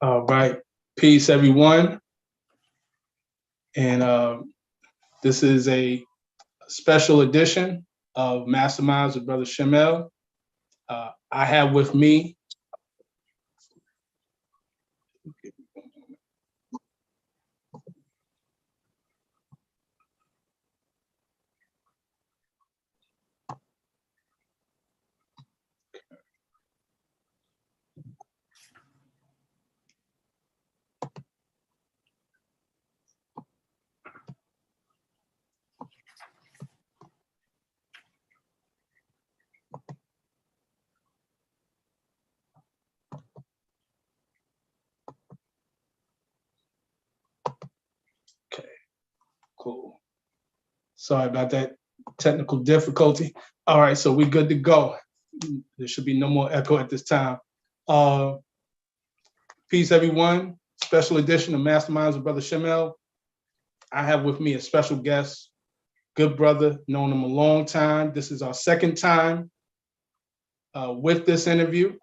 All right, peace everyone. And this is a special edition of Masterminds with Brother Shem. I have with me cool. Sorry about that technical difficulty. All right, so we're good to go. There should be no more echo at this time. Peace, everyone. Special edition of Masterminds with Brother Shem. I have with me a special guest, good brother, known him a long time. This is our second time with this interview.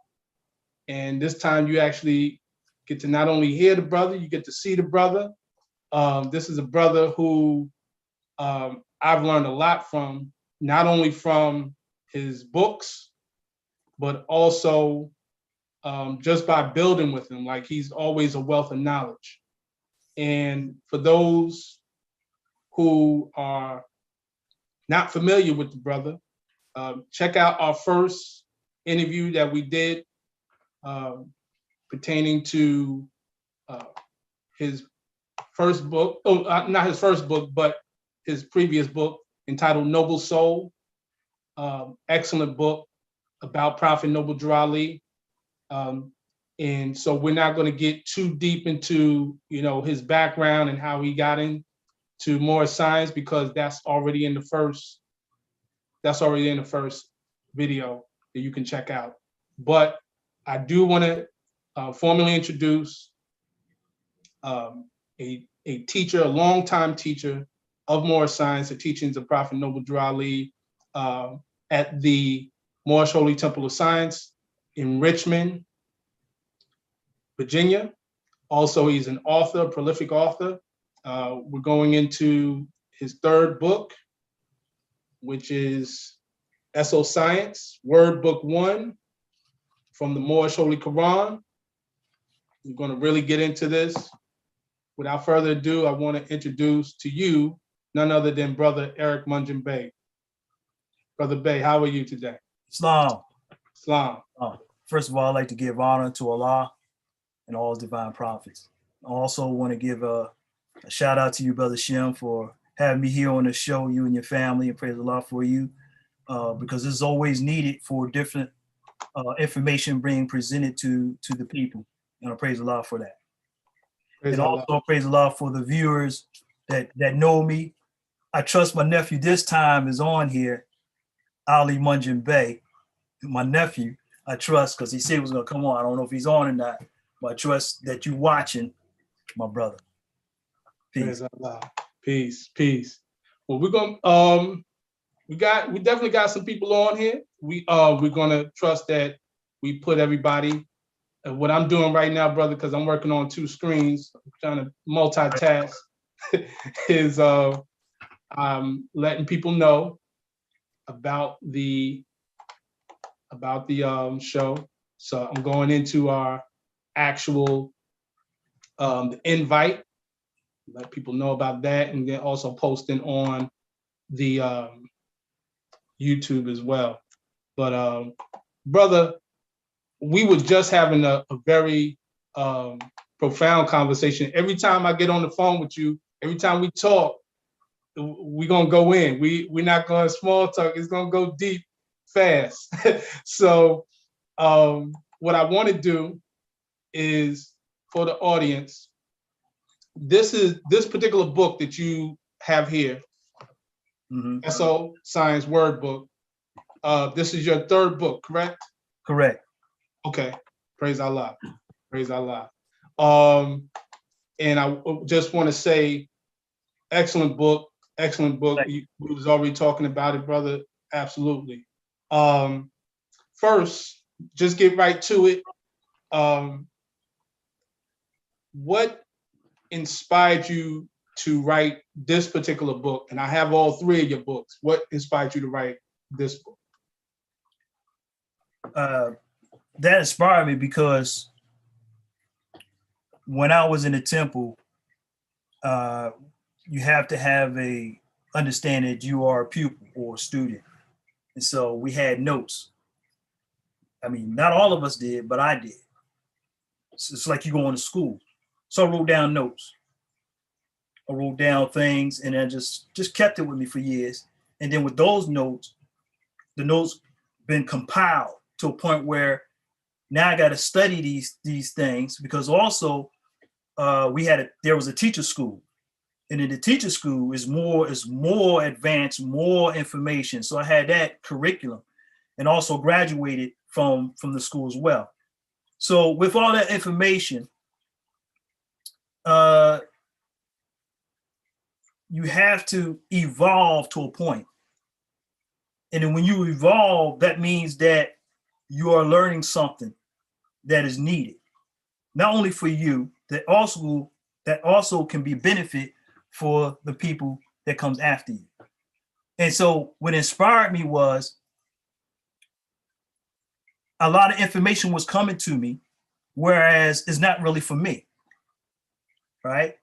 And this time you actually get to not only hear the brother, you get to see the brother. This is a brother who I've learned a lot from, not only from his books, but also just by building with him. Like, he's always a wealth of knowledge. And for those who are not familiar with the brother, check out our first interview that we did pertaining to his first book, not his first book, but his previous book entitled Noble Soul. Excellent book about Prophet Noble Drew Ali. And so we're not going to get too deep into, his background and how he got into Moorish Science, because that's already in the first video that you can check out. But I do want to formally introduce a teacher, a longtime teacher of Moorish Science, the teachings of Prophet Noble Drew Ali at the Moorish Holy Temple of Science in Richmond, Virginia. Also, he's an author, a prolific author. We're going into his third book, which is Eso-Science Wordbook I from the Moorish Holy Koran. We're going to really get into this. Without further ado, I want to introduce to you none other than Brother Eric Mungin Bey. Brother Bey, how are you today? Islam. Islam. First of all, I'd like to give honor to Allah and all divine prophets. I also want to give a shout out to you, Brother Shem, for having me here on the show, you and your family, and praise Allah for you, because it's always needed for different information being presented to the people. And I praise Allah for that. Praise and Allah. Also praise Allah for the viewers that know me. I trust my nephew this time is on here, Ali Mungin Bey, my nephew. I trust, because he said he was going to come on. I don't know if he's on or not, but I trust that you watching, my brother. Peace. Praise Allah. Peace, peace. Well, we're gonna we definitely got some people on here. We're gonna trust that we put everybody. What I'm doing right now, brother, because I'm working on two screens, I'm trying to multitask, is I'm letting people know about the show. So I'm going into our actual invite, let people know about that, and then also posting on the YouTube as well. But brother, we were just having a very profound conversation. Every time I get on the phone with you, every time we talk, we're gonna go in. We're not gonna small talk. It's gonna go deep fast. So what I want to do is, for the audience, this particular book that you have here, Eso-Science Wordbook. This is your third book, correct? Correct. Okay. Praise Allah. Praise Allah. And I just want to say, excellent book. Excellent book. We was already talking about it, brother. Absolutely. First, just get right to it. what inspired you to write this particular book? And I have all three of your books. What inspired you to write this book? That inspired me because when I was in the temple, you have to have a understanding that you are a pupil or a student. And so we had notes. I mean, not all of us did, but I did. It's like you going to school. So I wrote down notes. I wrote down things and I just kept it with me for years. And then with those notes, the notes been compiled to a point where now I got to study these things, because also there was a teacher school, and in the teacher school is more advanced, more information. So I had that curriculum, and also graduated from the school as well. So with all that information, you have to evolve to a point. And then when you evolve, that means that you are learning something that is needed, not only for you, that also can be benefit for the people that comes after you. And so what inspired me was a lot of information was coming to me, whereas it's not really for me, right?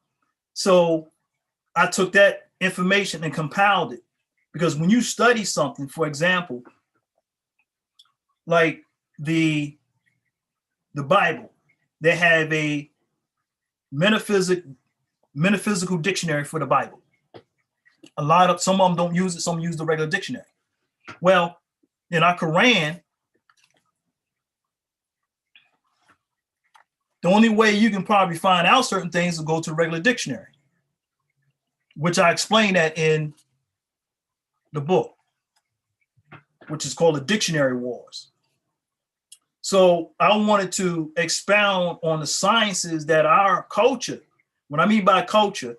So I took that information and compiled it, because when you study something, for example, like the Bible, they have a metaphysical dictionary for the Bible. Some of them don't use it, some use the regular dictionary. Well, in our Quran, the only way you can probably find out certain things is to go to the regular dictionary, which I explain that in the book, which is called The Dictionary Wars. So I wanted to expound on the sciences that our culture, what I mean by culture,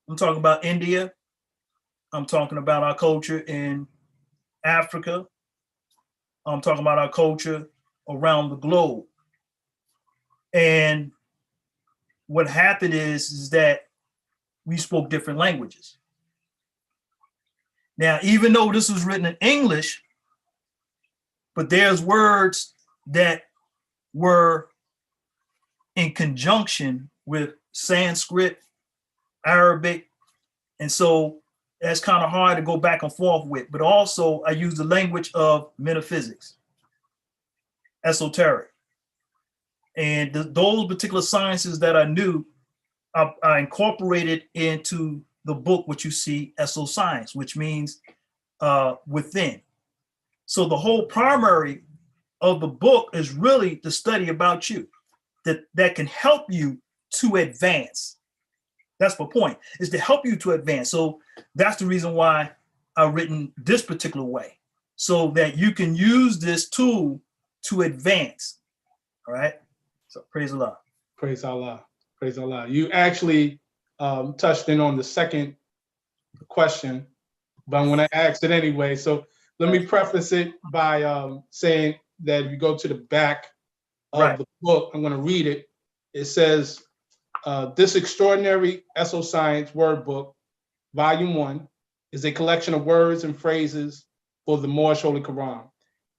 I'm talking about India, I'm talking about our culture in Africa, I'm talking about our culture around the globe. And what happened is that we spoke different languages. Now, even though this was written in English, but there's words that were in conjunction with Sanskrit, Arabic, and so that's kind of hard to go back and forth with. But also I use the language of metaphysics, esoteric, and those particular sciences that I knew, I incorporated into the book, which you see, Eso-Science, which means within. So the whole primary of the book is really the study about you that can help you to advance. That's the point, is to help you to advance. So that's the reason why I've written this particular way, so that you can use this tool to advance. All right. So praise Allah. Praise Allah. Praise Allah. You actually touched in on the second question, but I'm going to ask it anyway. So let me preface it by saying that if you go to the back of the book, I'm going to read it. It says, this extraordinary Eso-Science Wordbook, Volume 1, is a collection of words and phrases for the Moorish Holy Koran.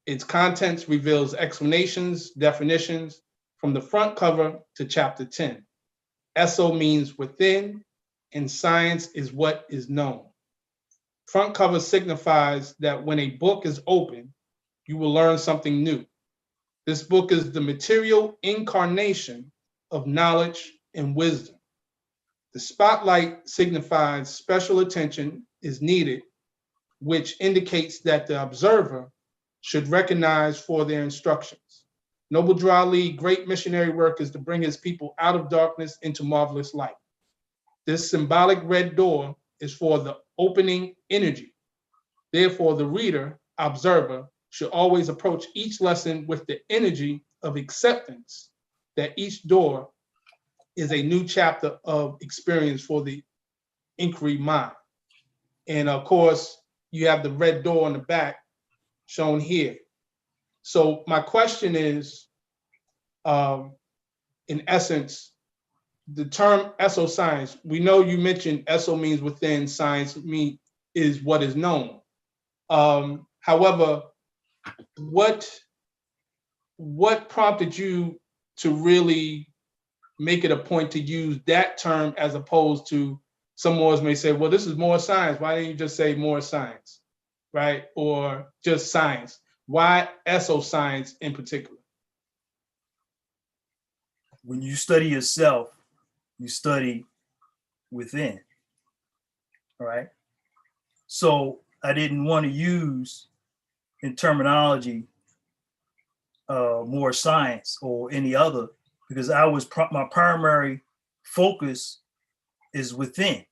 Its contents reveals explanations, definitions from the front cover to chapter 10. Eso means within, and science is what is known. Front cover signifies that when a book is open, you will learn something new. This book is the material incarnation of knowledge and wisdom. The spotlight signifies special attention is needed, which indicates that the observer should recognize for their instructions. Noble Drew Ali's great missionary work is to bring his people out of darkness into marvelous light. This symbolic red door is for the opening energy. Therefore, the reader, observer, should always approach each lesson with the energy of acceptance that each door is a new chapter of experience for the inquiry mind. And of course, you have the red door on the back shown here. So my question is, in essence, the term Eso-Science, we know you mentioned Eso means within, science is what is known. However, what prompted you to really make it a point to use that term as opposed to some Moors may say, well, this is more science. Why didn't you just say more science, right? Or just science? Why Eso-Science in particular? When you study yourself, you study within, all right? So I didn't want to use in terminology Moorish Science or any other, because my primary focus is within.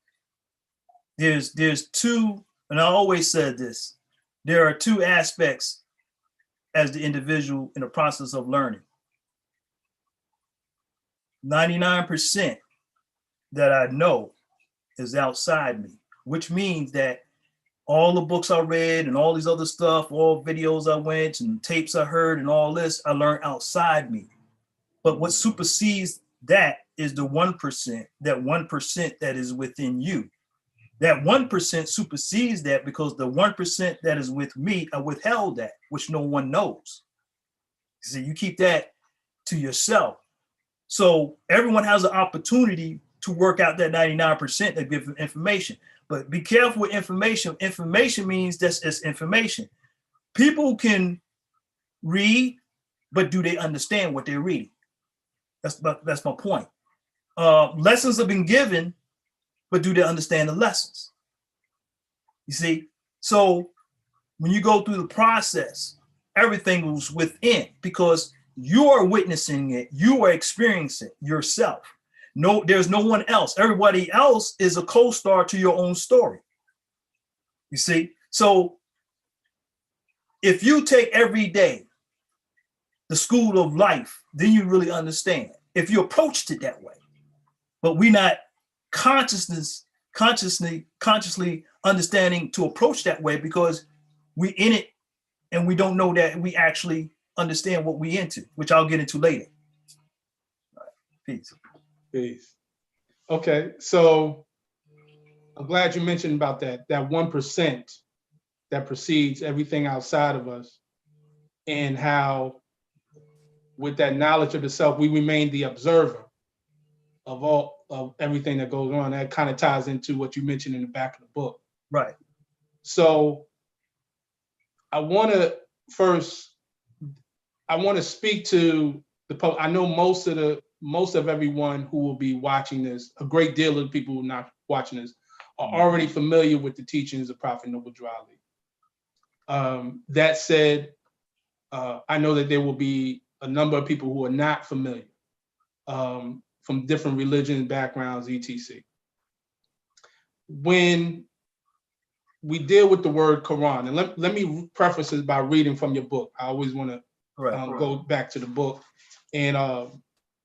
There's two, and I always said this, there are two aspects as the individual in the process of learning. 99% that I know is outside me, which means that all the books I read and all these other stuff, all videos I went and tapes I heard and all this, I learned outside me. But what supersedes that is the 1%, that 1% that is within you. That 1% supersedes that because the 1% that is with me, I withheld that, which no one knows. So you keep that to yourself. So everyone has an opportunity to work out that 99% that give information. But be careful with information. Information means that's it's information. People can read, but do they understand what they're reading? That's my point. Lessons have been given, but do they understand the lessons? You see? So when you go through the process, everything was within because you are witnessing it, you are experiencing it yourself. No, there's no one else. Everybody else is a co-star to your own story. You see? So if you take every day the school of life, then you really understand. If you approached it that way, but we're not consciously understanding to approach that way because we in it and we don't know that we actually understand what we into, which I'll get into later. All right. Peace. Peace. Okay, so I'm glad you mentioned about that 1% that precedes everything outside of us, and how with that knowledge of the self, we remain the observer of everything that goes on. That kind of ties into what you mentioned in the back of the book. Right. So I want to speak to the public. I know most of everyone who will be watching this, a great deal of the people who are not watching this, are already familiar with the teachings of Prophet Noble Drew Ali. That said, I know that there will be a number of people who are not familiar from different religions, backgrounds, etc. When we deal with the word Quran, and let me preface this by reading from your book. I always want to go back to the book. And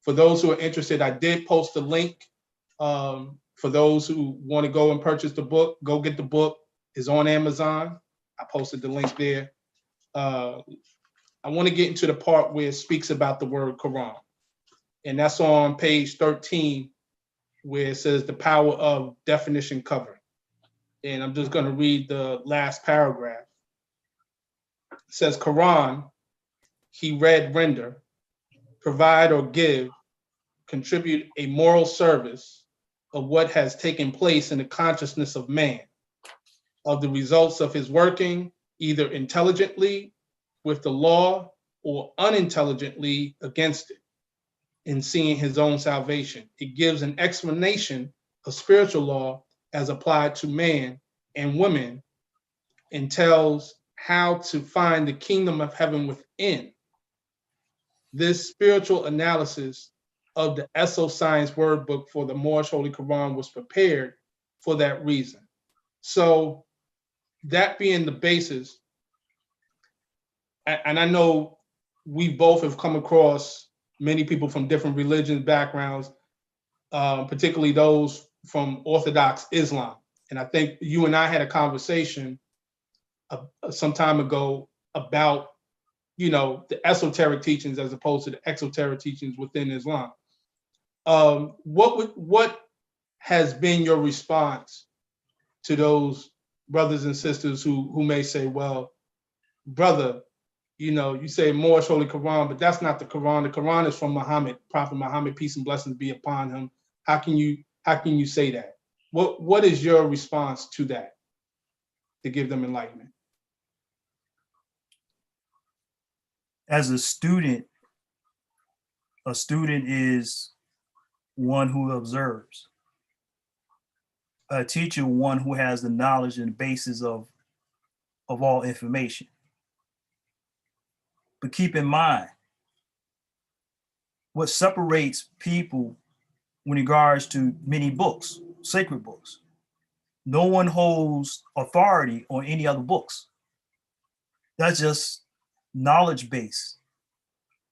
for those who are interested, I did post a link. For those who want to go and purchase the book, go get the book. It's on Amazon. I posted the link there. I want to get into the part where it speaks about the word Quran. And that's on page 13, where it says the power of definition covering. And I'm just going to read the last paragraph. It says, Quran, he read, render, provide or give, contribute a moral service of what has taken place in the consciousness of man, of the results of his working, either intelligently with the law or unintelligently against it, in seeing his own salvation. It gives an explanation of spiritual law as applied to man and women, and tells how to find the kingdom of heaven within. This spiritual analysis of the Eso-Science Wordbook for the Moorish Holy Koran was prepared for that reason. So that being the basis, and I know we both have come across many people from different religions, backgrounds, particularly those from Orthodox Islam. And I think you and I had a conversation some time ago about, the esoteric teachings as opposed to the exoteric teachings within Islam. what has been your response to those brothers and sisters who may say, well, brother, you say Moorish Holy Koran, but that's not the Quran. The Quran is from Muhammad, Prophet Muhammad, peace and blessings be upon him. How can you say that? What is your response to that, to give them enlightenment? As a student is one who observes. A teacher, one who has the knowledge and basis of all information. But keep in mind, what separates people in regards to many books, sacred books, no one holds authority on any other books. That's just knowledge base.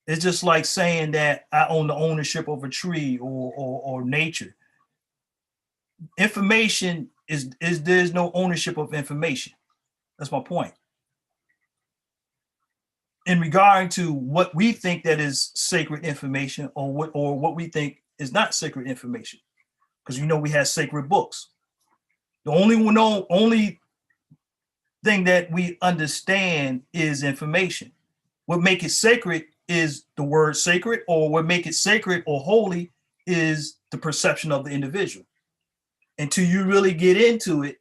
It's just like saying that I own the ownership of a tree or nature. Information there's no ownership of information. That's my point. In regard to what we think that is sacred information or what we think is not sacred information, because we have sacred books. The only thing that we understand is information. What make it sacred is the word sacred, or what make it sacred or holy is the perception of the individual. Until you really get into it,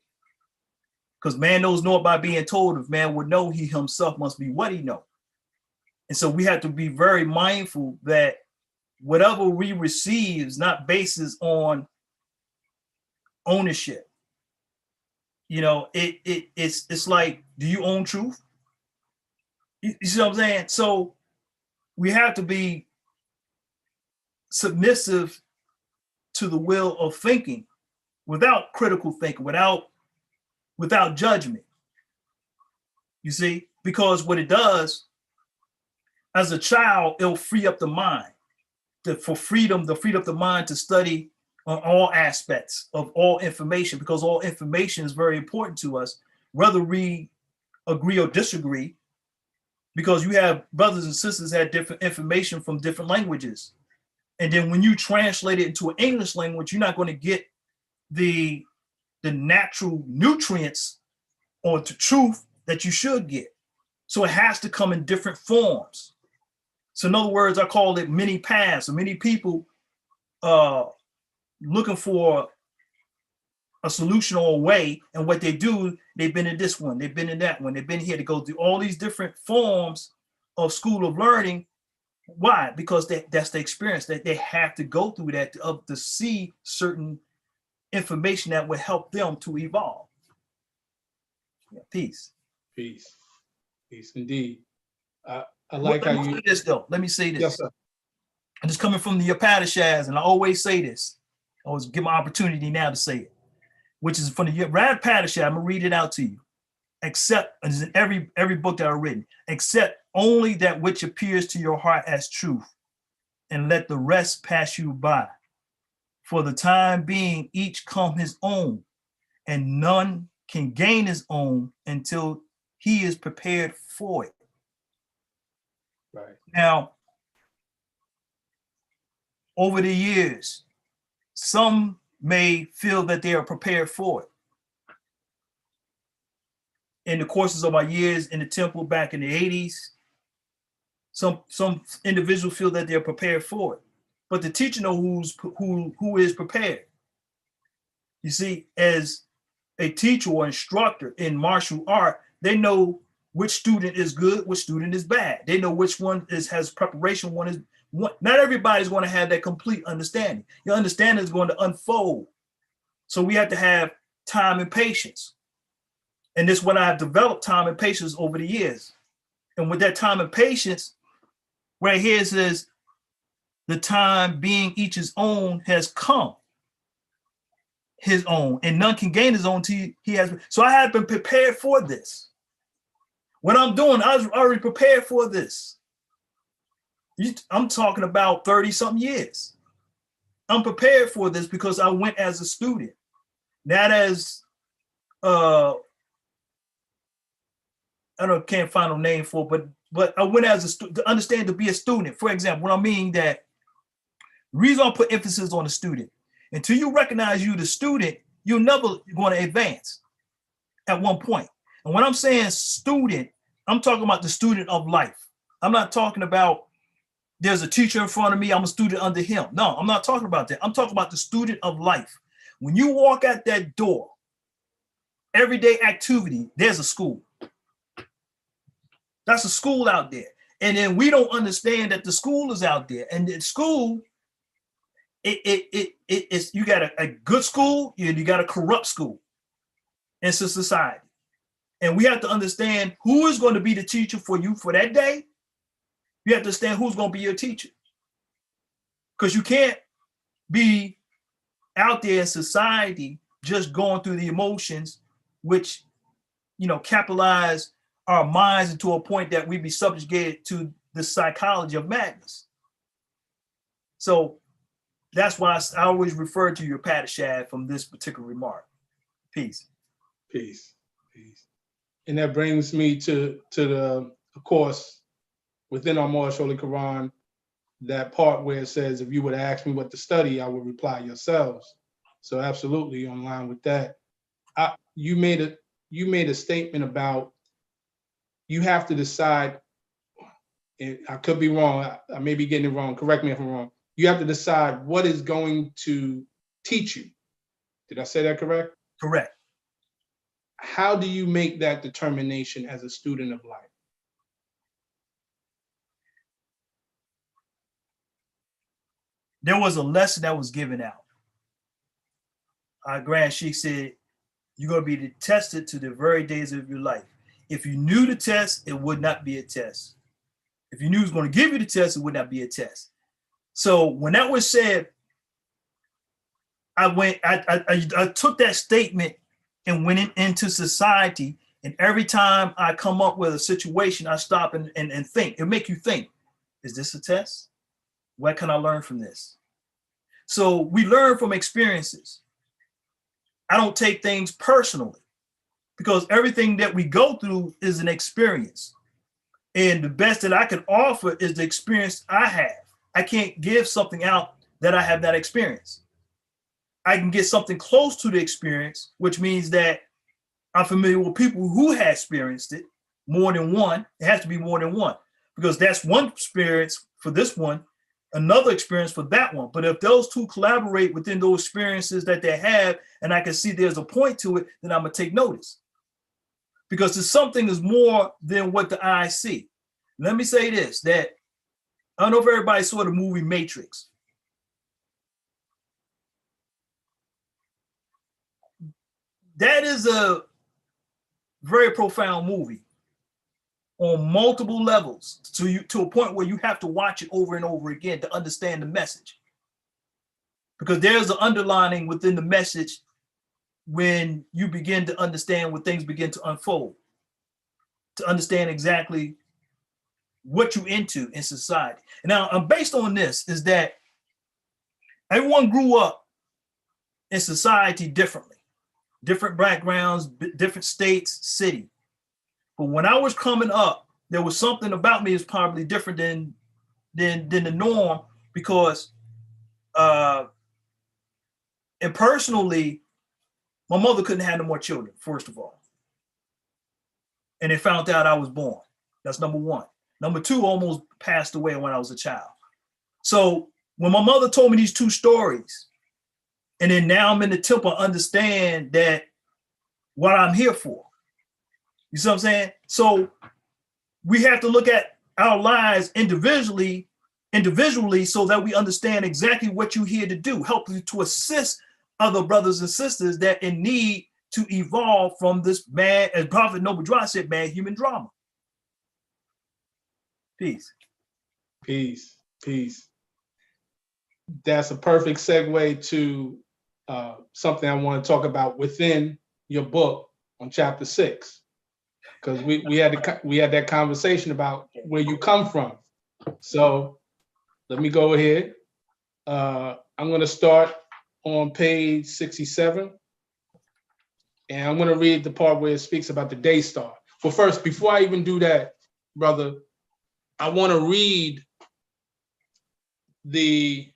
because man knows not by being told. If man would know, he himself must be what he know. And so we have to be very mindful that whatever we receive is not basis on ownership. It's like, do you own truth? You see what I'm saying? So we have to be submissive to the will of thinking without critical thinking, without judgment. You see, because what it does, as a child, it'll free up the mind to free up the mind to study on all aspects of all information, because all information is very important to us, whether we agree or disagree, because you have brothers and sisters that had different information from different languages. And then when you translate it into an English language, you're not going to get the natural nutrients or the truth that you should get. So it has to come in different forms. So in other words, I call it many paths. So many people looking for a solution or a way, and what they do, they've been in this one, they've been in that one, they've been here to go through all these different forms of school of learning. Why? Because that's the experience that they have to go through that to see certain information that would help them to evolve. Yeah, peace. Peace indeed. I like how you. This though. Let me say this. Yes, sir. And it's coming from the Apatishas, and I always say this. I always give my opportunity now to say it, which is from the Rad Padishah. I'm gonna read it out to you. Except, as in every book that I've written, except only that which appears to your heart as truth, and let the rest pass you by. For the time being, each come his own, and none can gain his own until he is prepared for it. Right. Now, over the years, some may feel that they are prepared for it. In the courses of my years in the temple back in the 80s, some individuals feel that they're prepared for it. But the teacher knows who is prepared. You see, as a teacher or instructor in martial art, they know which student is good, which student is bad. They know which one has preparation, not everybody's going to have that complete understanding. Your understanding is going to unfold. So we have to have time and patience. And this is what I have developed, time and patience over the years. And with that time and patience, right here it says, the time being each his own has come. His own, and none can gain his own till he has. So I have been prepared for this. What I'm doing, I was already prepared for this. I'm talking about 30-something years. I'm prepared for this because I went as a student, not as can't find a name for, but I went as to understand, to be a student. For example, what I mean that The reason I put emphasis on the student, until you recognize you the student, you're never going to advance at one point. And when I'm saying student, I'm talking about the student of life. I'm not talking about there's a teacher in front of me, I'm a student under him. No, I'm not talking about that. I'm talking about the student of life. When you walk out that door, everyday activity, there's a school. That's a school out there. And then we don't understand that the school is out there. And the school, it's you got a good school, and you got a corrupt school in society. And we have to understand who is going to be the teacher for you for that day. You have to understand who's going to be your teacher. Because you can't be out there in society just going through the emotions, which, capitalize our minds into a point that we be subjugated to the psychology of madness. So that's why I always refer to your Padishad from this particular remark. Peace. Peace. Peace. And that brings me to the, of course, within our Moorish Holy Koran, that part where it says, if you would ask me what to study, I would reply yourselves. So absolutely in line with that. You made a statement about you have to decide, and I could be wrong, I may be getting it wrong, correct me if I'm wrong. You have to decide what is going to teach you. Did I say that correct? Correct. How do you make that determination as a student of life? There was a lesson that was given out. Our Grand Sheikh said, you're going to be tested to the very days of your life. If you knew the test, it would not be a test. If you knew he was going to give you the test, it would not be a test. So when that was said, I took that statement and went into society. And every time I come up with a situation, I stop and think. It'll make you think, is this a test? What can I learn from this? So we learn from experiences. I don't take things personally because everything that we go through is an experience. And the best that I can offer is the experience I have. I can't give something out that I have not experienced. I can get something close to the experience, which means that I'm familiar with people who have experienced it, more than one. It has to be more than one, because that's one experience for this one, another experience for that one. But if those two collaborate within those experiences that they have, and I can see there's a point to it, then I'm gonna take notice. Because there's something is more than what the eye see. Let me say this, that I don't know if everybody saw the movie Matrix. That is a very profound movie on multiple levels to a point where you have to watch it over and over again to understand the message. Because there's an underlining within the message when you begin to understand when things begin to unfold, to understand exactly what you're into in society. And now, based on this, is that everyone grew up in society differently, different backgrounds, different states, city. But when I was coming up, there was something about me that's probably different than the norm, because and personally, my mother couldn't have no more children, first of all. And they found out I was born. That's number one. Number two, almost passed away when I was a child. So when my mother told me these two stories, and then now I'm in the temple, I understand that what I'm here for. You see what I'm saying? So we have to look at our lives individually, so that we understand exactly what you're here to do, help you to assist other brothers and sisters that in need to evolve from this mad, as Prophet Noble Dra said, mad human drama. Peace. Peace. Peace. That's a perfect segue to something I want to talk about within your book on chapter 6, because we had that conversation about where you come from. So let me go ahead. I'm going to start on page 67, and I'm going to read the part where it speaks about the Daystar. But first, before I even do that, brother, I want to read the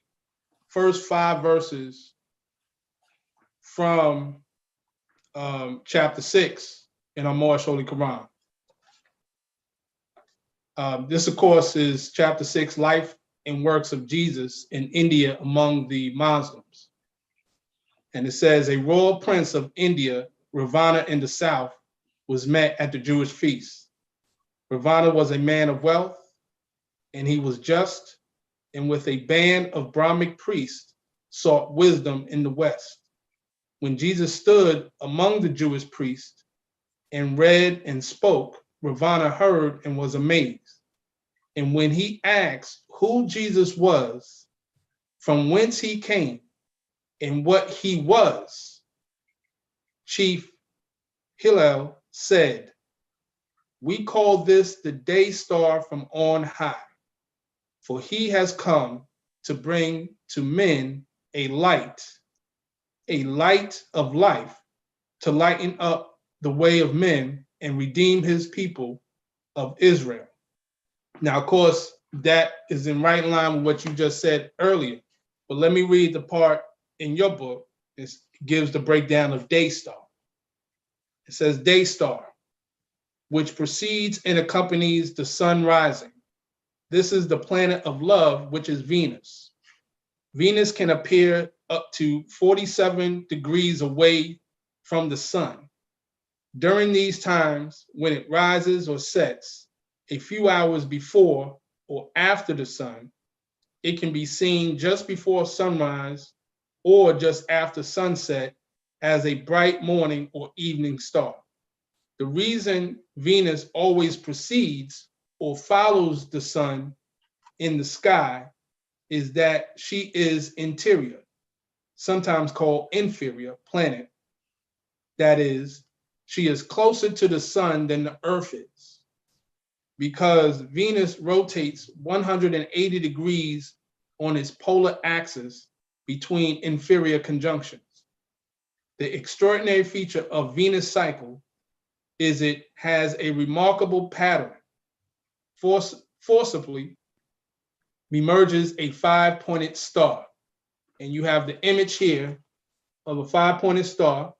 first 5 verses from chapter 6 in our Moorish Holy Koran. This, of course, is chapter 6, Life and Works of Jesus in India among the Muslims. And it says, a royal prince of India, Ravana in the south, was met at the Jewish feast. Ravana was a man of wealth, and he was just, and with a band of Brahmic priests sought wisdom in the West. When Jesus stood among the Jewish priests and read and spoke, Ravana heard and was amazed. And when he asked who Jesus was, from whence he came, and what he was, Chief Hillel said, we call this the Daystar from on high, for he has come to bring to men a light of life, to lighten up the way of men and redeem his people of Israel. Now, of course, that is in right line with what you just said earlier, but let me read the part in your book. It gives the breakdown of Daystar. It says, Daystar, which precedes and accompanies the sun rising. This is the planet of love, which is Venus. Venus can appear up to 47 degrees away from the sun. During these times, when it rises or sets, a few hours before or after the sun, it can be seen just before sunrise or just after sunset as a bright morning or evening star. The reason Venus always precedes or follows the sun in the sky is that she is interior, sometimes called inferior planet. That is, she is closer to the sun than the earth is, because Venus rotates 180 degrees on its polar axis between inferior conjunctions. The extraordinary feature of Venus' cycle is it has a remarkable pattern. Forcibly emerges a 5-pointed star. And you have the image here of a 5-pointed star.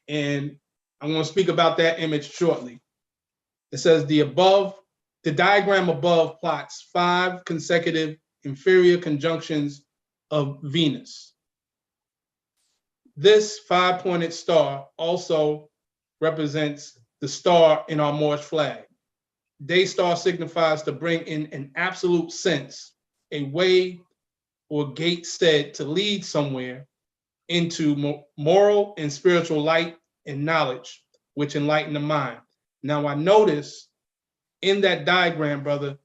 And I'm going to speak about that image shortly. It says the diagram above plots 5 consecutive inferior conjunctions of Venus. This 5-pointed star also represents the star in our Moorish flag. Daystar signifies to bring in an absolute sense, a way or gate said to lead somewhere into moral and spiritual light and knowledge, which enlighten the mind. Now, I notice in that diagram, brother,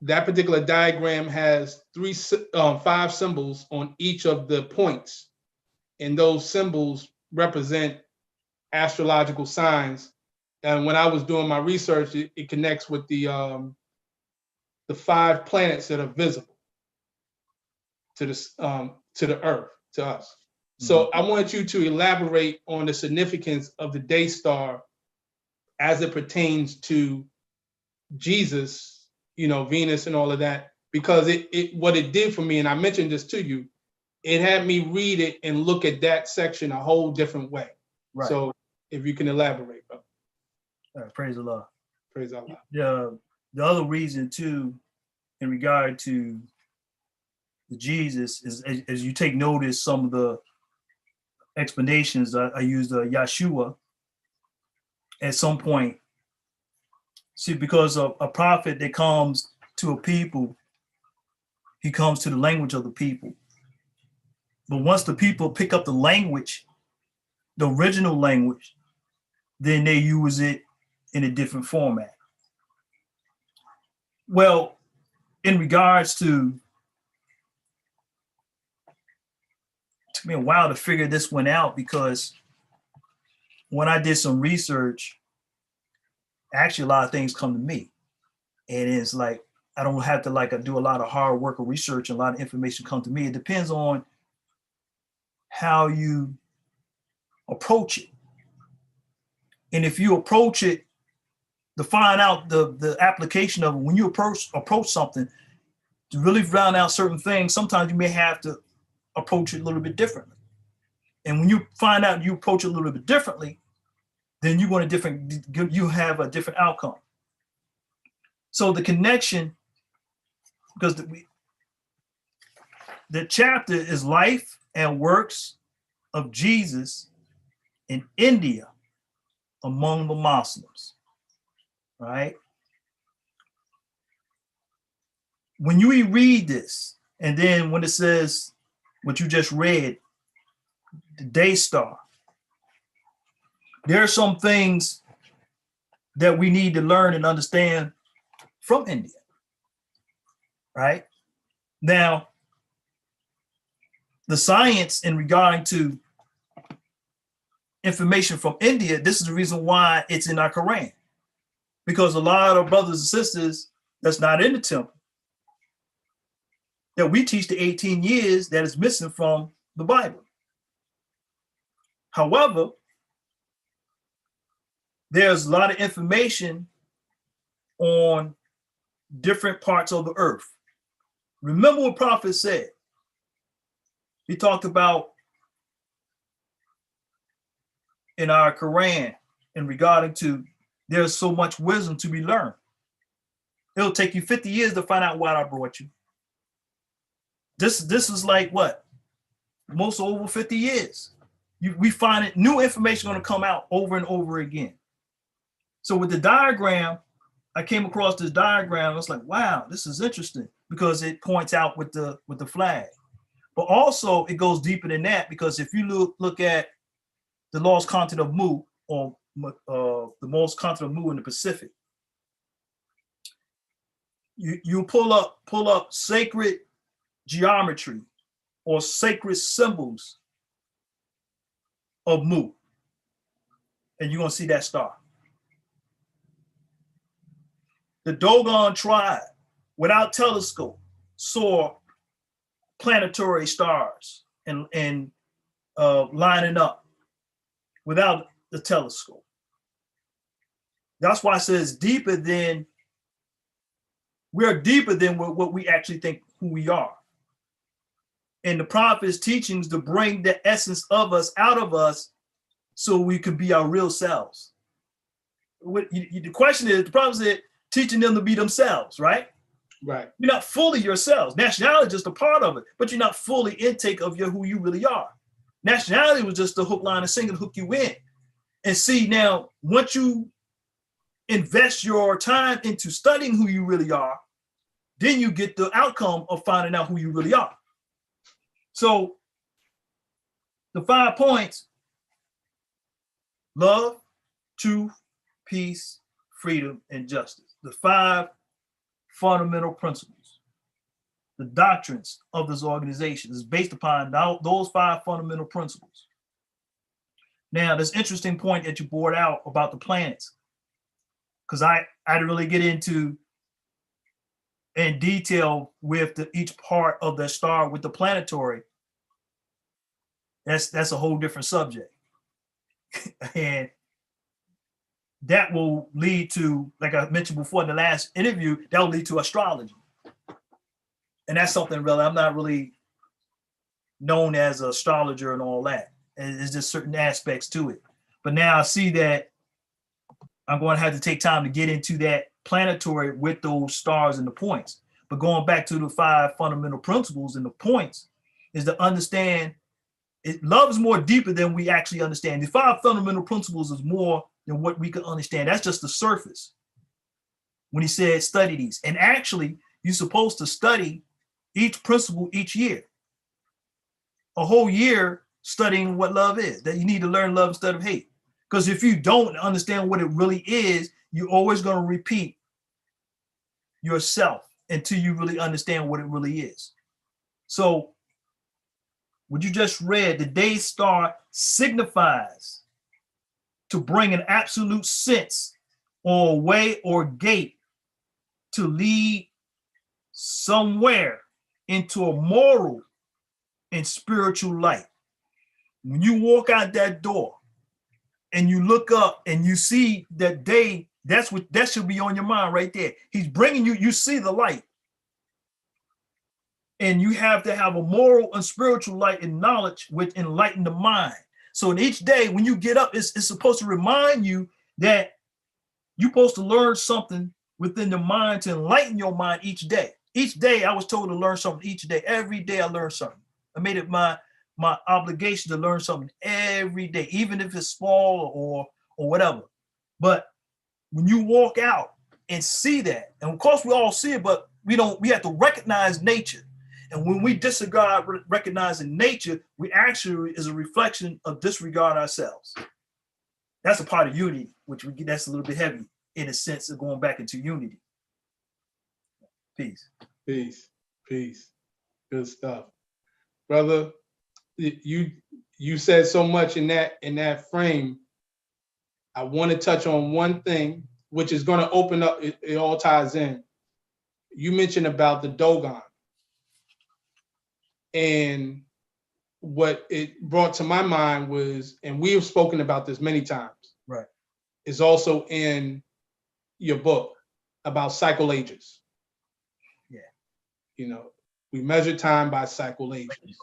that particular diagram has 5 symbols on each of the points, and those symbols represent astrological signs. And when I was doing my research, it connects with the 5 planets that are visible to the Earth, to us. Mm-hmm. So I want you to elaborate on the significance of the Daystar as it pertains to Jesus, Venus and all of that, because what it did for me, and I mentioned this to you, it had me read it and look at that section a whole different way. Right. So if you can elaborate, brother. Praise Allah. Praise Allah. The other reason too, in regard to the Jesus, is as you take notice, some of the explanations I used Yeshua at some point. See, because of a prophet that comes to a people, he comes to the language of the people. But once the people pick up the language, the original language, then they use it in a different format. Well, in regards to, it took me a while to figure this one out, because when I did some research, actually a lot of things come to me. And it's like, I don't have to do a lot of hard work or research, and a lot of information come to me. It depends on how you approach it. And if you approach it to find out the application of it, when you approach something, to really find out certain things, sometimes you may have to approach it a little bit differently. And when you find out you approach it a little bit differently, then you have a different outcome. So the connection, because the chapter is life and works of Jesus in India among the Muslims, right? When you read this, and then when it says what you just read, the Daystar, there are some things that we need to learn and understand from India, right? Now, the science in regard to information from India, this is the reason why it's in our Quran. Because a lot of brothers and sisters that's not in the temple, that we teach the 18 years that is missing from the Bible. However, there's a lot of information on different parts of the earth. Remember what Prophet said. He talked about in our Quran in regarding to there's so much wisdom to be learned. It'll take you 50 years to find out what I brought you. This is like what? Most over 50 years. We find it, new information going to come out over and over again. So with the diagram, I came across this diagram. I was like, wow, this is interesting because it points out with the flag. But also it goes deeper than that, because if you look at the lost continent of Mu, or the most continent of Mu in the Pacific, you pull up sacred geometry or sacred symbols of Mu, and you're gonna see that star. The Dogon tribe, without telescope, saw planetary stars and lining up without the telescope. That's why it says deeper than, we are deeper than what we actually think who we are. And the prophet's teachings to bring the essence of us out of us so we can be our real selves. The question is, the prophet said, teaching them to be themselves, right? Right. You're not fully yourselves. Nationality is just a part of it, but you're not fully intake of who you really are. Nationality was just the hook, line, and sinker to hook you in. And see, now, once you invest your time into studying who you really are, then you get the outcome of finding out who you really are. So the 5 points: love, truth, peace, freedom, and justice. The 5 fundamental principles. The doctrines of this organization is based upon those 5 fundamental principles. Now, this interesting point that you brought out about the planets, because I didn't really get into in detail with each part of the star with the planetary. That's a whole different subject. And that will lead to, like I mentioned before in the last interview, that will lead to astrology. And that's something really, I'm not really known as an astrologer and all that. It's just certain aspects to it. But now I see that I'm going to have to take time to get into that planetary with those stars and the points. But going back to the 5 fundamental principles and the points is to understand love is more deeper than we actually understand. The 5 fundamental principles is more than what we could understand. That's just the surface. When he said study these, and actually you're supposed to study each principle each year. A whole year studying what love is, that you need to learn love instead of hate. Because if you don't understand what it really is, you're always going to repeat yourself until you really understand what it really is. So what you just read, the Daystar signifies to bring an absolute sense or way or gate to lead somewhere into a moral and spiritual light. When you walk out that door and you look up and you see that day, that should be on your mind right there. He's bringing you, you see the light. And you have to have a moral and spiritual light and knowledge which enlighten the mind. So in each day, when you get up, it's supposed to remind you that you're supposed to learn something within the mind to enlighten your mind each day. Each day, I was told to learn something each day. Every day, I learned something. I made it my obligation to learn something every day, even if it's small or whatever. But when you walk out and see that, and of course we all see it, but we have to recognize nature. And when we disregard recognizing nature, we actually is a reflection of disregard ourselves. That's a part of unity, which that's a little bit heavy in a sense of going back into unity. Peace. Peace. Peace. Good stuff. Brother, you said so much in that frame. I want to touch on one thing, which is going to open up, it all ties in. You mentioned about the Dogon. And what it brought to my mind was, and we have spoken about this many times, right, is also in your book about cycle ages. Yeah. You know, we measure time by cycle ages.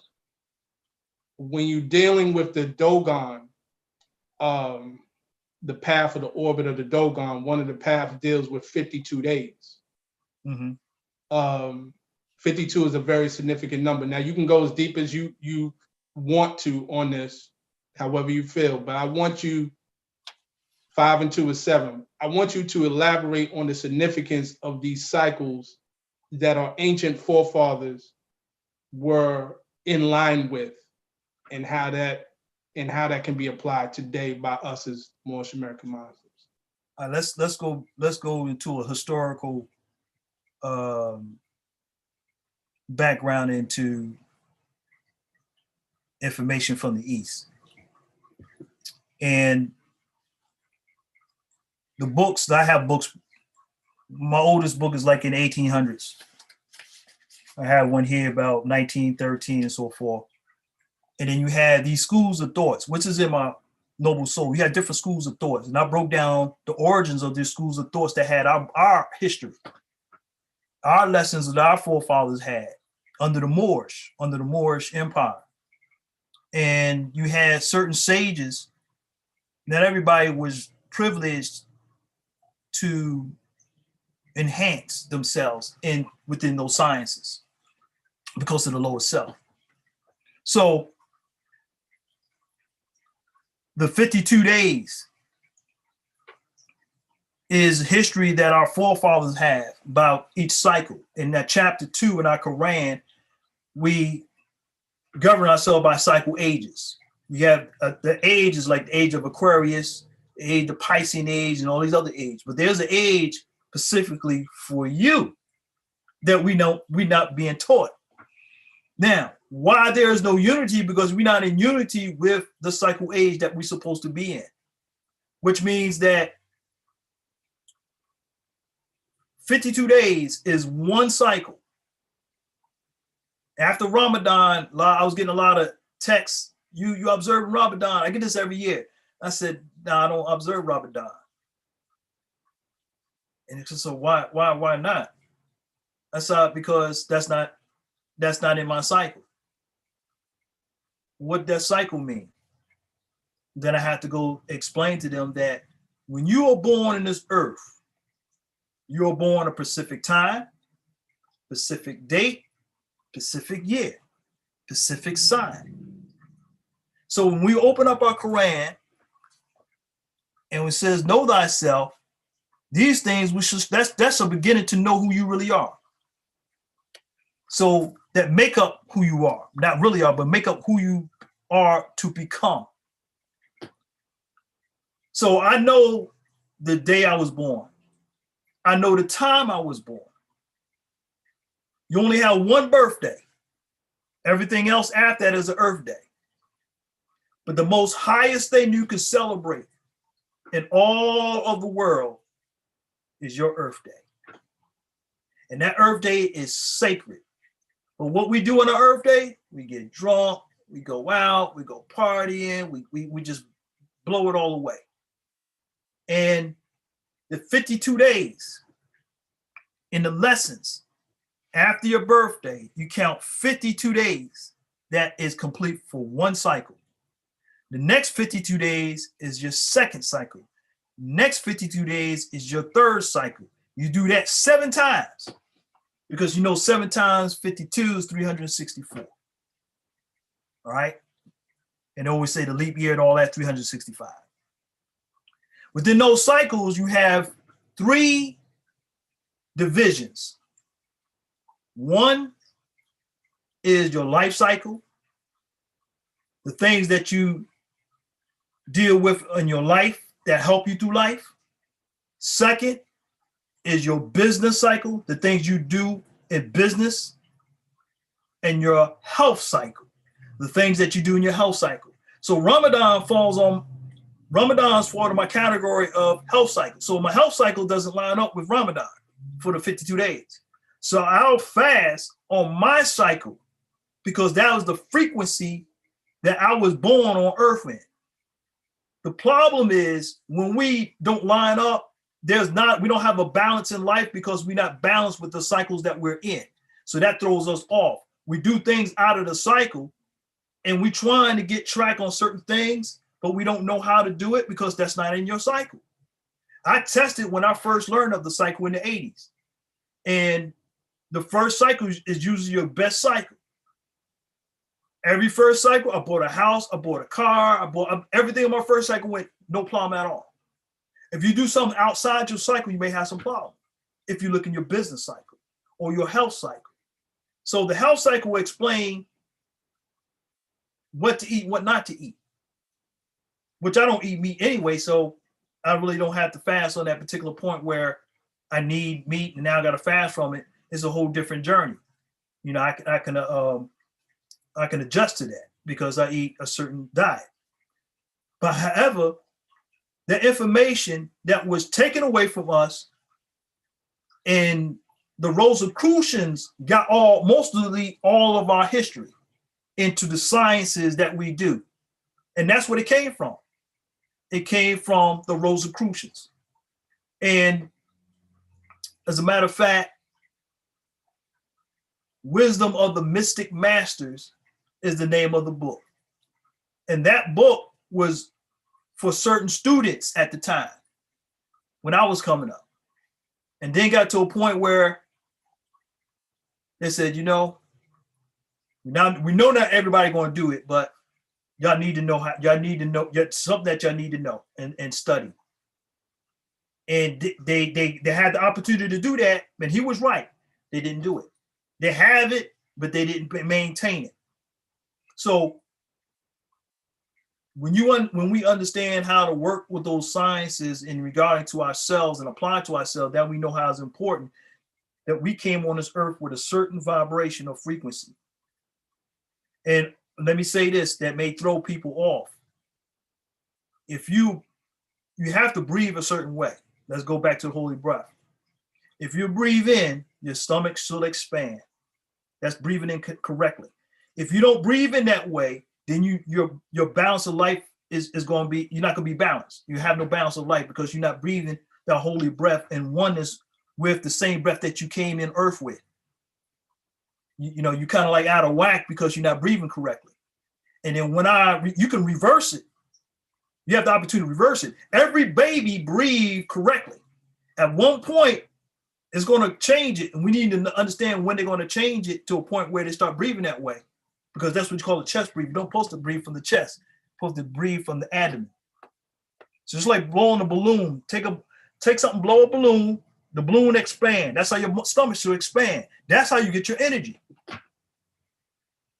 When you're dealing with the Dogon, the path of the orbit of the Dogon, one of the paths deals with 52 days. Mm-hmm. 52 is a very significant number. Now you can go as deep as you want to on this, however you feel, but I want you, 5 and 2 is 7. I want you to elaborate on the significance of these cycles that our ancient forefathers were in line with, and how that can be applied today by us as Moorish American Muslims. Let's go into a historical background into information from the East. And the books, I have books, my oldest book is like in 1800s. I have one here about 1913 and so forth. And then you had these schools of thoughts, which is in my Noble Soul. You had different schools of thoughts. And I broke down the origins of these schools of thoughts that had our history, our lessons that our forefathers had under the Moorish Empire. And you had certain sages. Not everybody was privileged to enhance themselves within those sciences because of the lower self. So the 52 days is history that our forefathers have about each cycle. In that chapter 2 in our Quran, we govern ourselves by cycle ages. We have the age is like the age of Aquarius, the age of Piscean age, and all these other ages. But there's an age specifically for you that we're not being taught. Now, why there is no unity? Because we're not in unity with the cycle age that we're supposed to be in, which means that 52 days is one cycle. After Ramadan, I was getting a lot of texts. You observe Ramadan. I get this every year. I said, no, I don't observe Ramadan. And it's just, so why not? I said, because that's not in my cycle. What does cycle mean? Then I have to go explain to them that when you are born in this earth, you are born a specific time, specific date, specific year, specific sign. So when we open up our Quran and it says, know thyself, these things, that's a beginning to know who you really are. So that make up who you are, not really are, but make up who you are to become. So I know the day I was born. I know the time I was born. You only have one birthday. Everything else after that is an earth day. But the most highest thing you can celebrate in all of the world is your earth day. And that earth day is sacred. But what we do on the earth day, we get drunk, we go out, we go partying, we just blow it all away. And the 52 days in the lessons After your birthday, you count 52 days. That is complete for one cycle. The next 52 days is your second cycle. Next 52 days is your third cycle. You do that 7 times because you know 7 times 52 is 364. All right. And they always say the leap year and all that, 365. Within those cycles, you have 3 divisions. One is your life cycle, the things that you deal with in your life that help you through life. Second is your business cycle, the things you do in business, and your health cycle, the things that you do in your health cycle. So Ramadan's fall into my category of health cycle. So my health cycle doesn't line up with Ramadan for the 52 days. So I'll fast on my cycle because that was the frequency that I was born on earth in. The problem is when we don't line up, we don't have a balance in life because we're not balanced with the cycles that we're in. So that throws us off. We do things out of the cycle and we're trying to get track on certain things, but we don't know how to do it because that's not in your cycle. I tested when I first learned of the cycle in the 80s. And the first cycle is usually your best cycle. Every first cycle, I bought a house, I bought a car, I bought everything in my first cycle went no problem at all. If you do something outside your cycle, you may have some problem. If you look in your business cycle or your health cycle. So the health cycle will explain what to eat, what not to eat, which I don't eat meat anyway. So I really don't have to fast on that particular point where I need meat and now I got to fast from it. It's a whole different journey. You know, I can adjust to that because I eat a certain diet. But however, the information that was taken away from us and the Rosicrucians got all of our history into the sciences that we do. And that's what it came from. It came from the Rosicrucians. And as a matter of fact, Wisdom of the Mystic Masters is the name of the book. And that book was for certain students at the time when I was coming up. And then got to a point where they said, you know, now we know not everybody going to do it, but y'all need to know something that y'all need to know and study. And they had the opportunity to do that, and he was right. They didn't do it. They have it, but they didn't maintain it. So when we understand how to work with those sciences in regarding to ourselves and apply to ourselves, then we know how it's important that we came on this earth with a certain vibration or frequency. And let me say this, that may throw people off. If you have to breathe a certain way. Let's go back to the holy breath. If you breathe in, your stomach should expand. That's breathing in correctly. If you don't breathe in that way, then your balance of life is going to be, you're not going to be balanced. You have no balance of life because you're not breathing the holy breath in oneness with the same breath that you came in earth with. You know, you kind of like out of whack because you're not breathing correctly. And then you can reverse it. You have the opportunity to reverse it. Every baby breathe correctly. At one point, it's going to change it. And we need to understand when they're going to change it to a point where they start breathing that way. Because that's what you call a chest breathe. You don't supposed to breathe from the chest. You're supposed to breathe from the abdomen. So it's like blowing a balloon. Take something, blow a balloon, the balloon expand. That's how your stomach should expand. That's how you get your energy.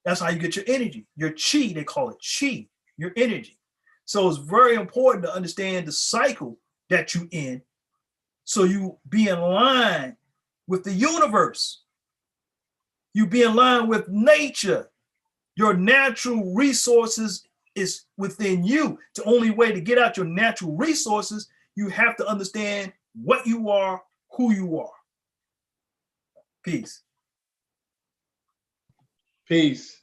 That's how you get your energy. Your chi, they call it chi, your energy. So it's very important to understand the cycle that you're in so you be in line with the universe. You be in line with nature. Your natural resources is within you. The only way to get out your natural resources, you have to understand what you are, who you are. Peace. Peace.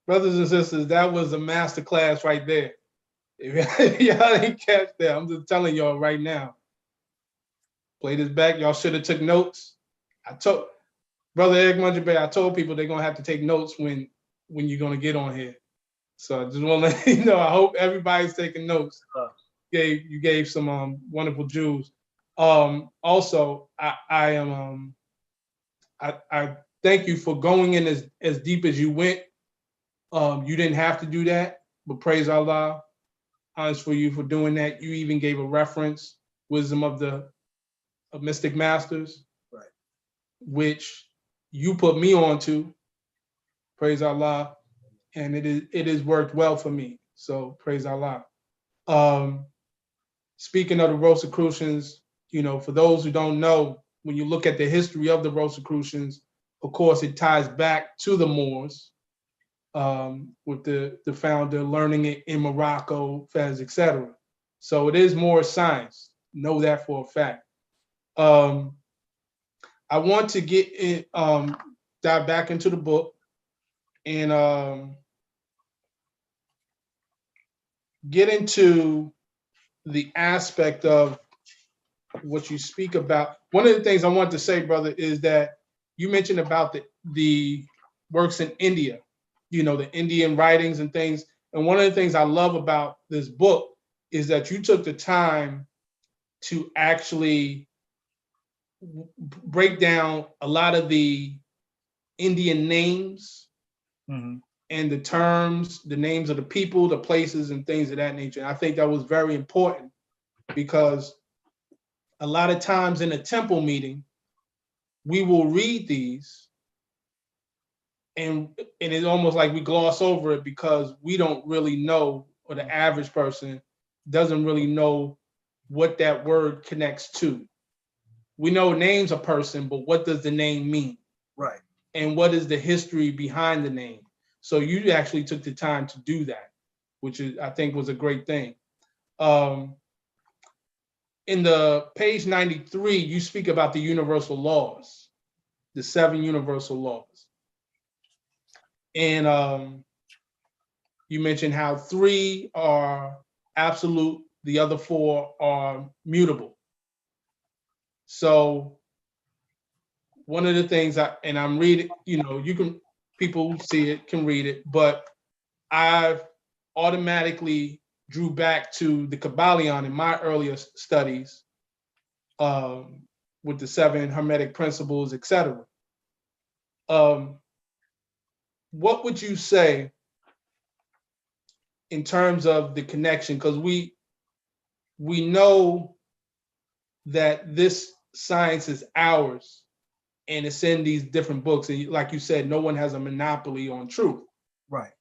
Brothers and sisters, that was a master class right there. If y'all didn't catch that, I'm just telling y'all right now. Play this back. Y'all should have took notes. Brother Eric Mungin Bey, I told people they're gonna have to take notes when you're gonna get on here. So I just want to let you know. I hope everybody's taking notes. You gave some wonderful jewels. Also, I am I thank you for going in as deep as you went. You didn't have to do that, but praise Allah, honest for you for doing that. You even gave a reference, wisdom of Mystic Masters, right, which you put me on to. Praise Allah, and it has worked well for me. So praise Allah. Speaking of the Rosicrucians, for those who don't know, when you look at the history of the Rosicrucians, of course, it ties back to the Moors, with the founder learning it in Morocco, Fez, etc. So it is Moorish science. Know that for a fact. I want to dive back into the book and get into the aspect of what you speak about. One of the things I want to say, brother, is that you mentioned about the works in India, the Indian writings and things. And one of the things I love about this book is that you took the time to actually break down a lot of the Indian names and the terms, the names of the people, the places, and things of that nature. And I think that was very important because a lot of times in a temple meeting, we will read these and it's almost like we gloss over it because we don't really know, or the average person doesn't really know what that word connects to. We know names a person, but what does the name mean? Right. And what is the history behind the name? So you actually took the time to do that, which I think was a great thing. In the page 93, you speak about the universal laws, the 7 universal laws. And you mentioned how 3 are absolute, the other 4 are mutable. So one of the things I'm reading, people who see it can read it, but I've automatically drew back to the Kabbalion in my earlier studies, with the 7 Hermetic principles, etc. What would you say in terms of the connection? Because we know that this science is ours and it's in these different books. And like you said, no one has a monopoly on truth. Right.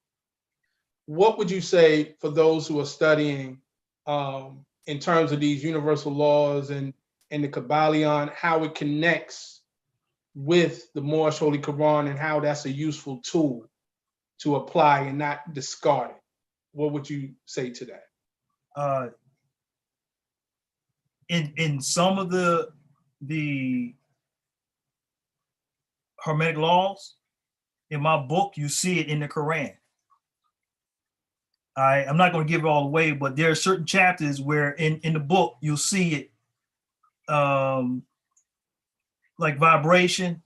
What would you say for those who are studying in terms of these universal laws and the Kabbalion, how it connects with the Moorish Holy Koran and how that's a useful tool to apply and not discard it? What would you say to that? In some of the Hermetic laws, in my book, you see it in the Quran. I'm not going to give it all away, but there are certain chapters where in the book, you'll see it, like vibration.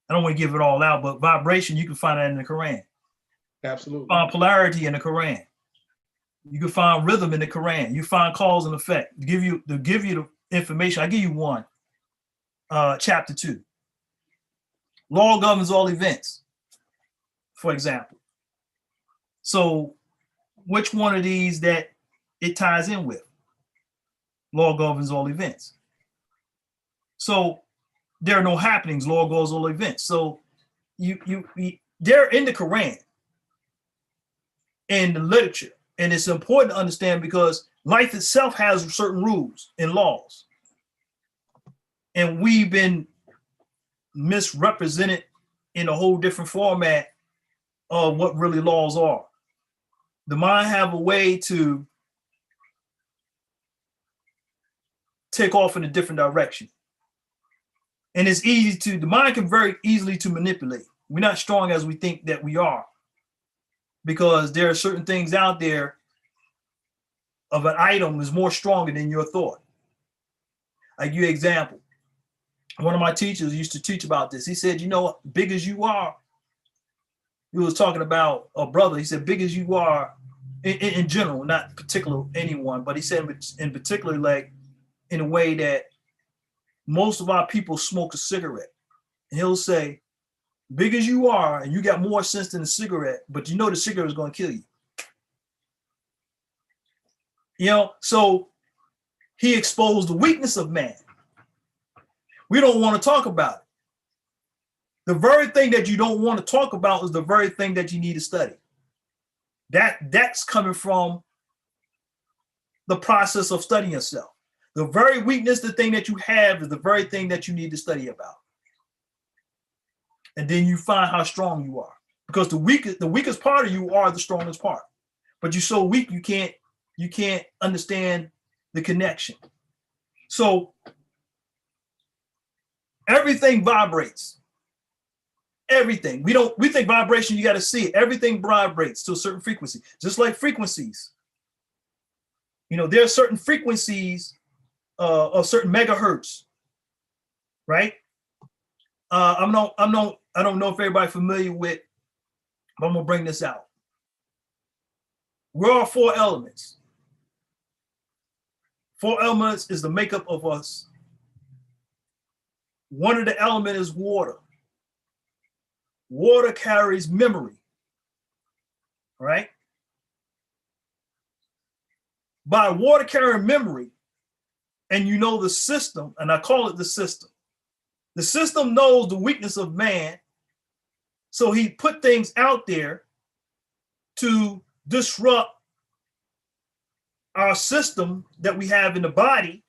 I don't want to give it all out, but vibration, you can find that in the Quran. Absolutely. Find polarity in the Quran. You can find rhythm in the Quran. You find cause and effect. To give you the information, I give you one. Chapter 2. Law governs all events, for example. So which one of these that it ties in with? Law governs all events. So there are no happenings, law goes all events. So they're in the Quran and the literature. And it's important to understand because life itself has certain rules and laws. And we've been misrepresented in a whole different format of what really laws are. The mind have a way to take off in a different direction. And it's the mind can very easily to manipulate. We're not strong as we think that we are, because there are certain things out there of an item is more stronger than your thought. I give you an example. One of my teachers used to teach about this. He said, you know, big as you are, he was talking about a brother. He said, big as you are in general, not particular anyone, but he said in particular, like in a way that most of our people smoke a cigarette. And he'll say, big as you are, and you got more sense than a cigarette, but you know the cigarette is going to kill you. You know, so he exposed the weakness of man. We don't want to talk about it. The very thing that you don't want to talk about is the very thing that you need to study. That's coming from the process of studying yourself. The very weakness, the thing that you have, is the very thing that you need to study about. And then you find how strong you are. Because the weakest part of you are the strongest part. But you're so weak you can't understand the connection. So everything vibrates. Everything. We think vibration, you got to see it. Everything vibrates to a certain frequency, just like frequencies. You know, there are certain frequencies of certain megahertz, right? I don't know if everybody's familiar with, but I'm gonna bring this out. We're all four elements. Four elements is the makeup of us. One of the elements is water. Water carries memory, right? By water carrying memory, and you know the system, and I call it the system. The system knows the weakness of man, so he put things out there to disrupt our system that we have in the body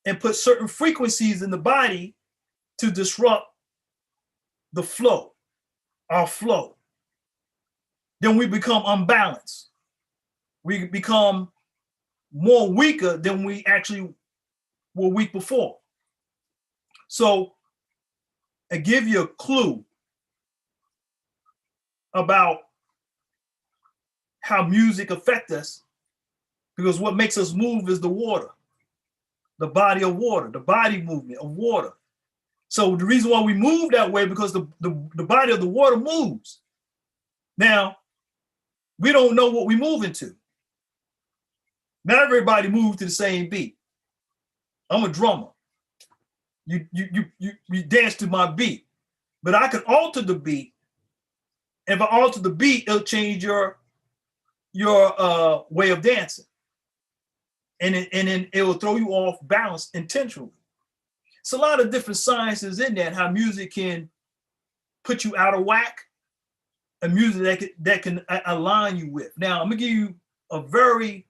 and put certain frequencies in the body to disrupt the flow, our flow. Then we become unbalanced. We become more weaker than we actually were weak before. So I give you a clue about how music affects us, because what makes us move is the water, the body of water, the body movement of water. So the reason why we move that way, because the body of the water moves. Now, we don't know what we move into. Not everybody moves to the same beat. I'm a drummer. You dance to my beat, but I can alter the beat. If I alter the beat, it'll change your way of dancing, and then it will throw you off balance intentionally. It's a lot of different sciences in that, how music can put you out of whack, and music that can align you with. Now, I'm gonna give you a very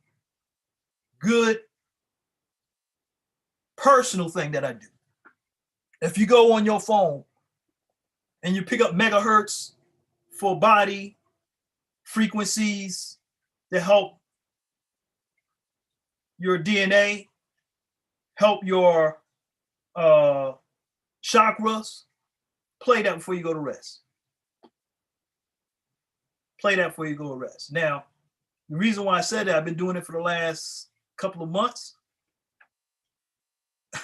good personal thing that I do. If you go on your phone and you pick up megahertz for body frequencies that help your DNA, help your chakras, play that before you go to rest. Play that before you go to rest. Now, the reason why I said that, I've been doing it for the last couple of months.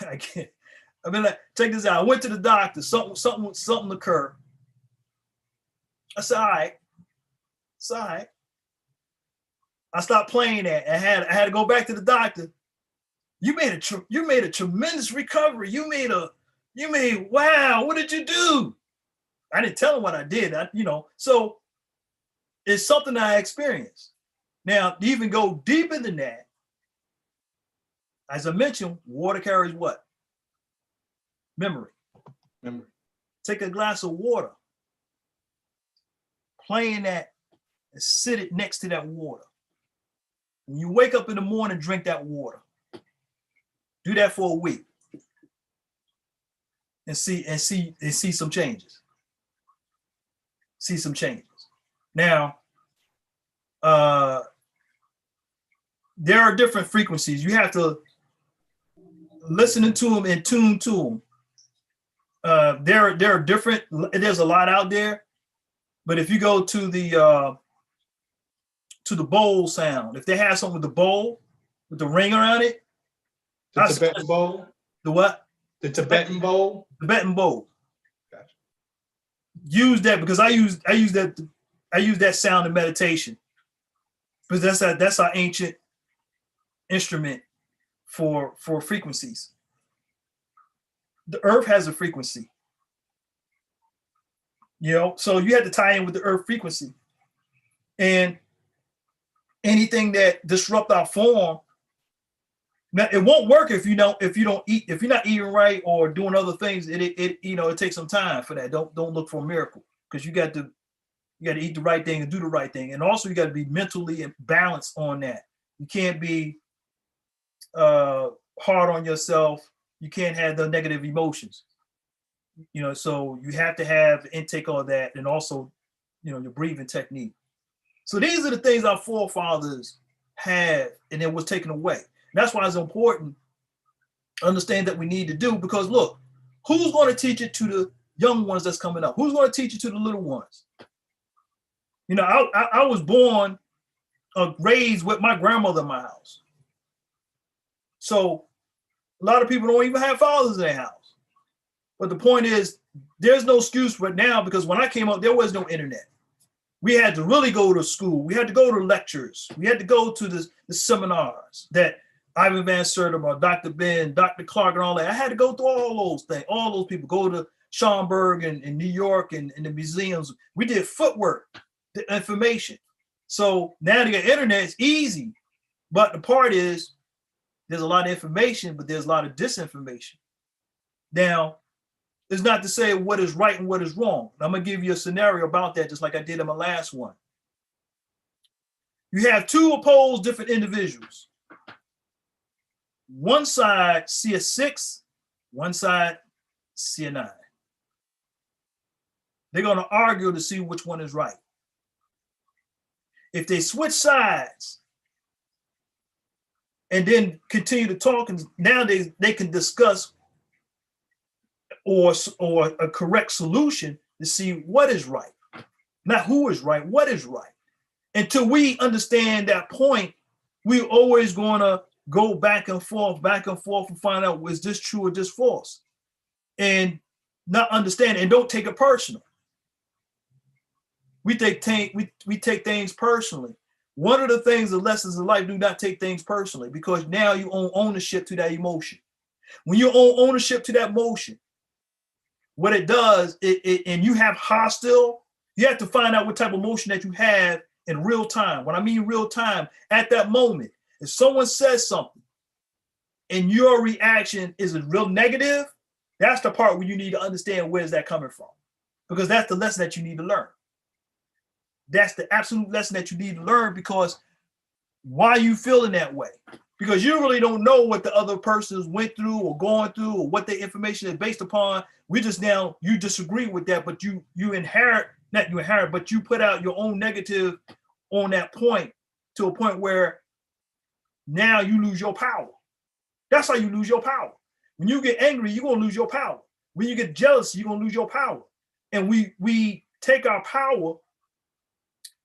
I can't. I've been like, check this out. I went to the doctor. Something occurred. I said, all right. It's all right. I stopped playing that. I had to go back to the doctor. You made a tremendous recovery. You made wow. What did you do? I didn't tell him what I did. So it's something I experienced. Now, to even go deeper than that, as I mentioned, water carries what? Memory. Take a glass of water, play in that, and sit it next to that water. When you wake up in the morning, drink that water. Do that for a week, and see some changes. See some changes. Now, there are different frequencies. You have to listen to them and tune to them. There are different. There's a lot out there, but if you go to the bowl sound, if they have something with the bowl with the ring around it, The Tibetan bowl. The what? The Tibetan bowl? Tibetan bowl. Gotcha. Use that because I use that sound in meditation. Because that's our ancient instrument for frequencies. The earth has a frequency. You know, so you have to tie in with the earth frequency. And anything that disrupt our form, now it won't work if you're not eating right or doing other things. It takes some time for that. Don't look for a miracle, because you got to eat the right thing and do the right thing. And also you got to be mentally balanced on that. You can't be hard on yourself. You can't have the negative emotions. You know, so you have to have intake of that, and also, you know, your breathing technique. So these are the things our forefathers had, and it was taken away. And that's why it's important to understand that we need to do, because look, who's going to teach it to the young ones that's coming up? Who's going to teach it to the little ones? You know, I was born, raised with my grandmother in my house. So a lot of people don't even have fathers in their house. But the point is, there's no excuse for it now, because when I came up, there was no internet. We had to really go to school. We had to go to lectures. We had to go to the seminars that Ivan Van Sertima, Dr. Ben, Dr. Clark, and all that. I had to go through all those things. All those people go to Schomburg and New York and the museums. We did footwork, the information. So now to get internet is easy. But the part is, there's a lot of information, but there's a lot of disinformation. Now, it's not to say what is right and what is wrong. I'm going to give you a scenario about that, just like I did in my last one. You have two opposed different individuals. One side see a 6, one side see a 9. They're going to argue to see which one is right. If they switch sides and then continue to talk, and now they can discuss or a correct solution to see what is right, not who is right, what is right. Until we understand that point, we're always going to go back and forth and find out, was this true or this false, and not understand it, and don't take it personal. We take things personally. One of the things, the lessons of life, do not take things personally, because now you own ownership to that emotion. When you own ownership to that emotion, what it does, and you have hostile, you have to find out what type of emotion that you have in real time. When I mean real time, at that moment, if someone says something and your reaction is a real negative, that's the part where you need to understand where is that coming from, because that's the lesson that you need to learn. That's the absolute lesson that you need to learn, because why are you feeling that way? Because you really don't know what the other persons went through or going through, or what their information is based upon. You disagree with that, but you put out your own negative on that point, to a point where now you lose your power. That's how you lose your power. When you get angry, you're gonna lose your power. When you get jealous, you're gonna lose your power. And we take our power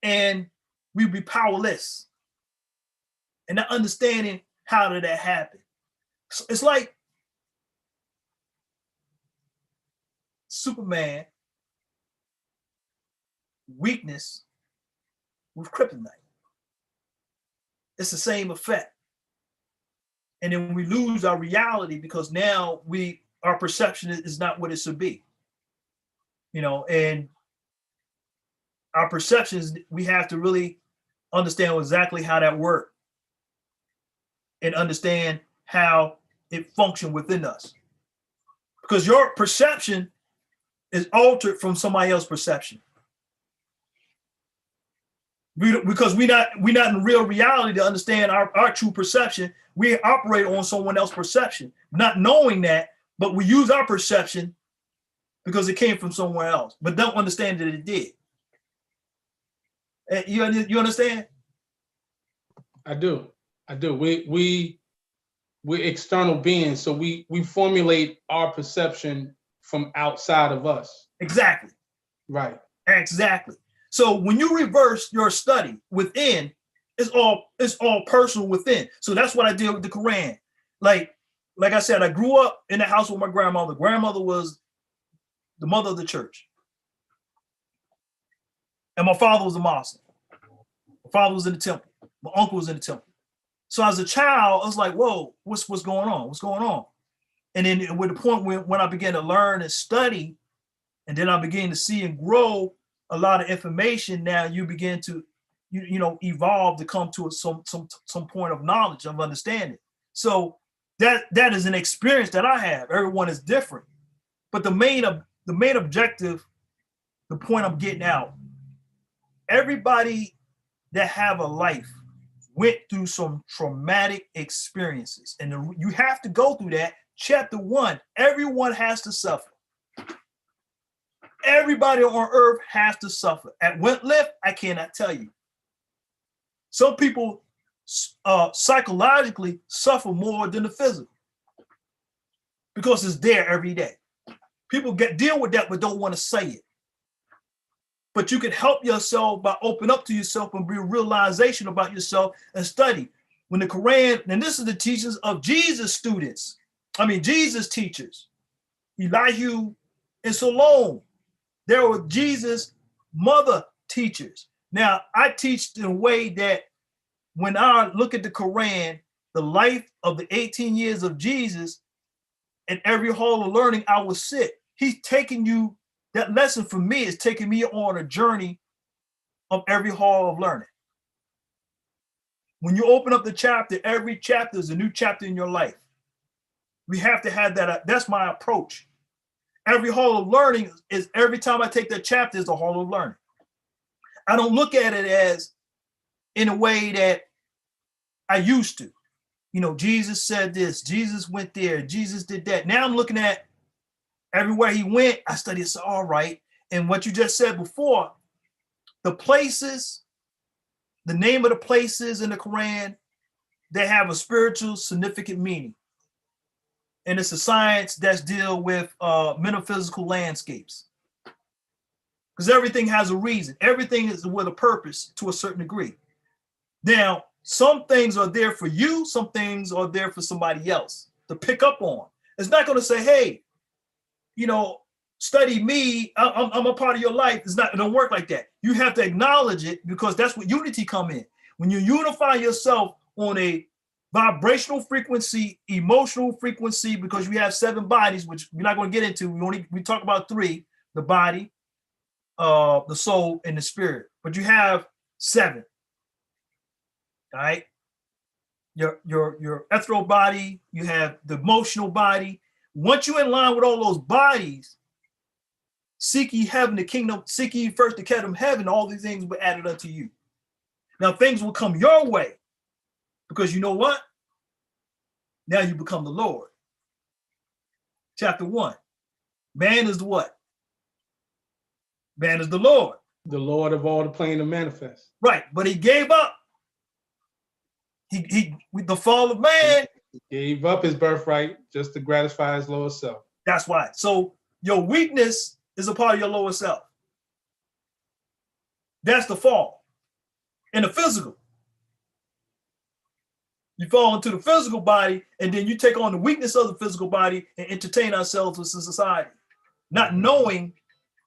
and we be powerless. And not understanding how did that happen. So it's like Superman weakness with kryptonite. It's the same effect. And then we lose our reality, because now our perception is not what it should be. You know, and our perceptions, we have to really understand exactly how that works, and understand how it functions within us. Because your perception is altered from somebody else's perception. Because we're not in real reality to understand our true perception. We operate on someone else's perception, not knowing that, but we use our perception because it came from somewhere else, but don't understand that it did. You understand? I do. We're external beings, so we formulate our perception from outside of us. Exactly. Right. Exactly. So when you reverse your study within, it's all personal within. So that's what I did with the Quran. Like, like I said, I grew up in the house with my grandmother. Grandmother was the mother of the church. And my father was a Muslim. My father was in the temple. My uncle was in the temple. So as a child, I was like, whoa, what's going on? What's going on? And then with the point when I began to learn and study, and then I began to see and grow a lot of information, now you begin to, evolve to come to some point of knowledge, of understanding. So that is an experience that I have. Everyone is different. But the main objective, the point I'm getting out, everybody that have a life went through some traumatic experiences. And you have to go through that. Chapter 1, everyone has to suffer. Everybody on earth has to suffer. At what length, I cannot tell you. Some people psychologically suffer more than the physical because it's there every day. People deal with that but don't want to say it. But you can help yourself by opening up to yourself and bring realization about yourself and study. When the Quran, and this is the teachings of Jesus teachers, Elihu and Salome. There were Jesus' mother teachers. Now, I teach in a way that when I look at the Quran, the life of the 18 years of Jesus, and every hall of learning I will sit, he's taking you, that lesson for me is taking me on a journey of every hall of learning. When you open up the chapter, every chapter is a new chapter in your life. We have to have that. That's my approach. Every hall of learning is, every time I take that chapter is a hall of learning. I don't look at it as in a way that I used to. Jesus said this, Jesus went there, Jesus did that. Now I'm looking at everywhere he went, I studied, so all right. And what you just said before, the places, the name of the places in the Quran, they have a spiritual significant meaning. And it's a science that's deal with metaphysical landscapes. Because everything has a reason. Everything is with a purpose to a certain degree. Now, some things are there for you, some things are there for somebody else to pick up on. It's not going to say, hey, study me, I'm a part of your life. It don't work like that. You have to acknowledge it, because that's what unity come in. When you unify yourself on a vibrational frequency, emotional frequency, because you have 7 bodies, which we're not going to get into. We talk about 3, the body, the soul, and the spirit. But you have 7. All right. Your ethereal body, you have the emotional body. Once you're in line with all those bodies, seek ye heaven, the kingdom, seek ye first the kingdom of heaven, all these things will be added unto you. Now things will come your way, because you know what? Now you become the Lord. Chapter 1. Man is the what? Man is the Lord. The Lord of all the plane to manifest. Right, but he gave up. He with the fall of man, he gave up his birthright just to gratify his lower self. That's why. So your weakness is a part of your lower self. That's the fall. In the physical. You fall into the physical body, and then you take on the weakness of the physical body and entertain ourselves with society, not knowing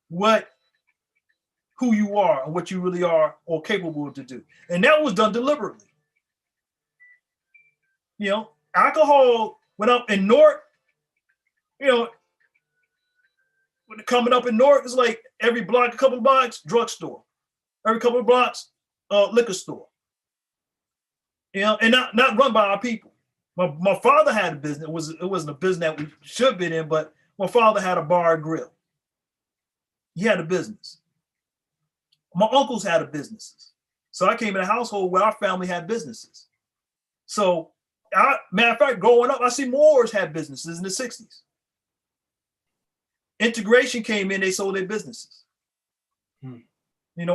who you are and what you really are or capable to do. And that was done deliberately. Alcohol went up in North, when coming up in North, it's like every block, a couple of blocks, drugstore. Every couple of blocks, liquor store. And not run by our people. My father had a business. It wasn't a business that we should have been in, but my father had a bar and grill. He had a business. My uncles had businesses. So I came in a household where our family had businesses. So, matter of fact, growing up, I see Moors had businesses in the 60s. Integration came in, they sold their businesses.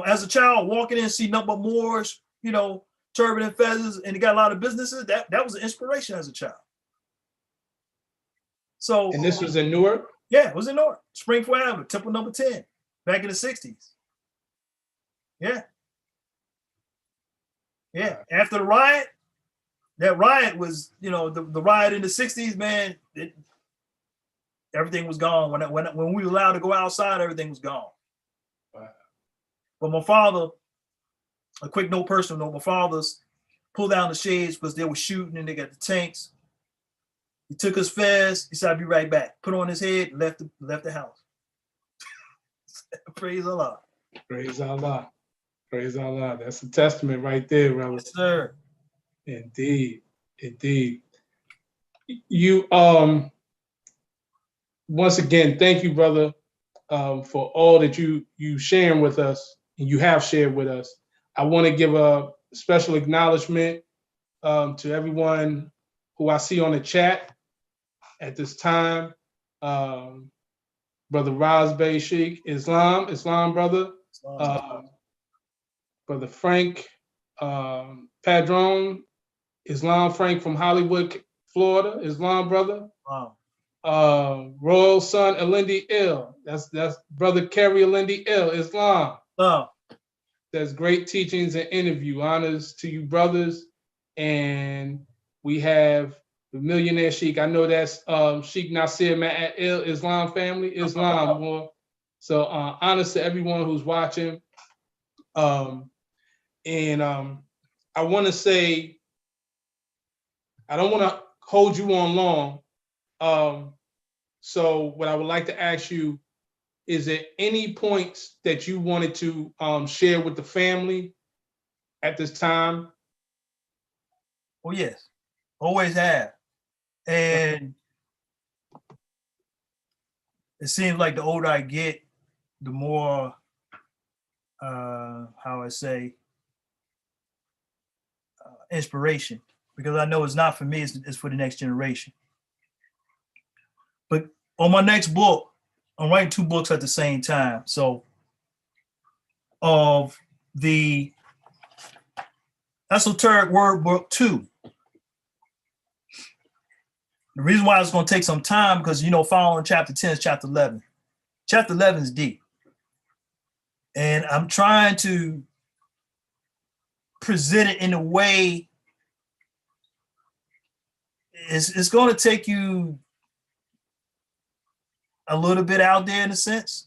As a child, walking in and see nothing but Moors, turban and feathers, and they got a lot of businesses, that was an inspiration as a child. So, and this was in Newark? Yeah, it was in Newark. Springfield Avenue, Temple number 10, back in the 60s. Yeah. After the riot, that riot was, the riot in the 60s, man, everything was gone. When we were allowed to go outside, everything was gone. Wow. But my father, a quick note, personal note, my father's pulled down the shades because they were shooting and they got the tanks. He took his fez. He said, "I'll be right back." Put on his head, left the house. Praise Allah. Praise Allah. Praise Allah. That's a testament right there, brother. Yes, sir. Indeed. Indeed. You once again, thank you, brother, for all that you sharing with us and you have shared with us. I want to give a special acknowledgement to everyone who I see on the chat at this time. Brother Raz Bey Sheikh, Islam, brother. Brother Frank Padron, Islam Frank from Hollywood, Florida, Islam, brother. Wow. Royal son Alindi Ill, that's brother Kerry Alindi Ill, Islam. Oh. That's great teachings and interview. Honors to you, brothers. And we have the millionaire Sheikh. I know that's Sheikh Nasir Ma'at Ill, Islam family, Islam. More. So honors to everyone who's watching. I want to say, I don't want to hold you on long. So what I would like to ask you, is there any points that you wanted to share with the family at this time? Oh, yes. Always have. And it seems like the older I get, the more, inspiration, because I know it's not for me, it's for the next generation. But on my next book, I'm writing 2 books at the same time. So of the Esoteric Wordbook II. The reason why it's going to take some time, because, following chapter 10 is chapter 11. Chapter 11 is deep. And I'm trying to present it in a way, it's going to take you a little bit out there in a sense.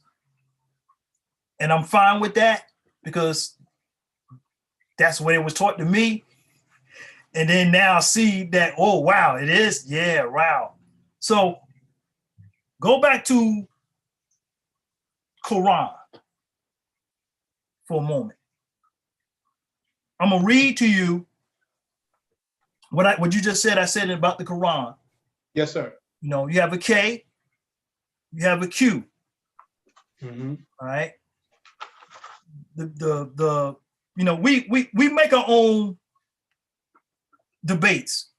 And I'm fine with that, because that's what it was taught to me. And then now I see that, oh, wow, it is. Yeah, wow. So go back to Quran for a moment. I'm going to read to you what you just said. I said about the Quran. Yes, sir. You have a K, you have a Q. Mm-hmm. All right. We make our own debates.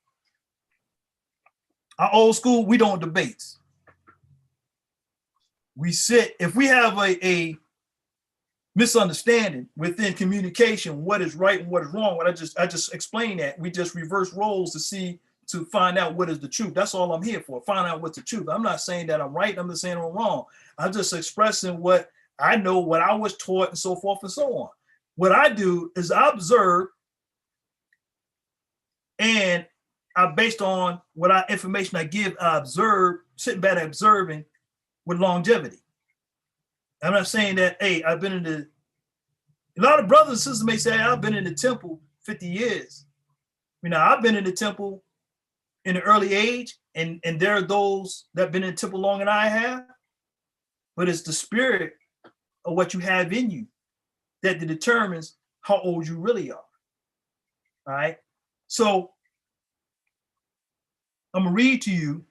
Our old school, we don't debate. We sit, if we have a misunderstanding within communication, what is right and what is wrong, I just explained that. We just reverse roles to find out what is the truth. That's all I'm here for, find out what's the truth. I'm not saying that I'm right, I'm not saying I'm wrong. I'm just expressing what I know, what I was taught, and so forth and so on. What I do is I observe, and based on information I give, I observe, sitting back and observing with longevity. I'm not saying that, hey, a lot of brothers and sisters may say, I've been in the temple 50 years. I've been in the temple in the early age, and there are those that have been in the temple longer than I have, but it's the spirit of what you have in you that determines how old you really are. All right. So I'm going to read to you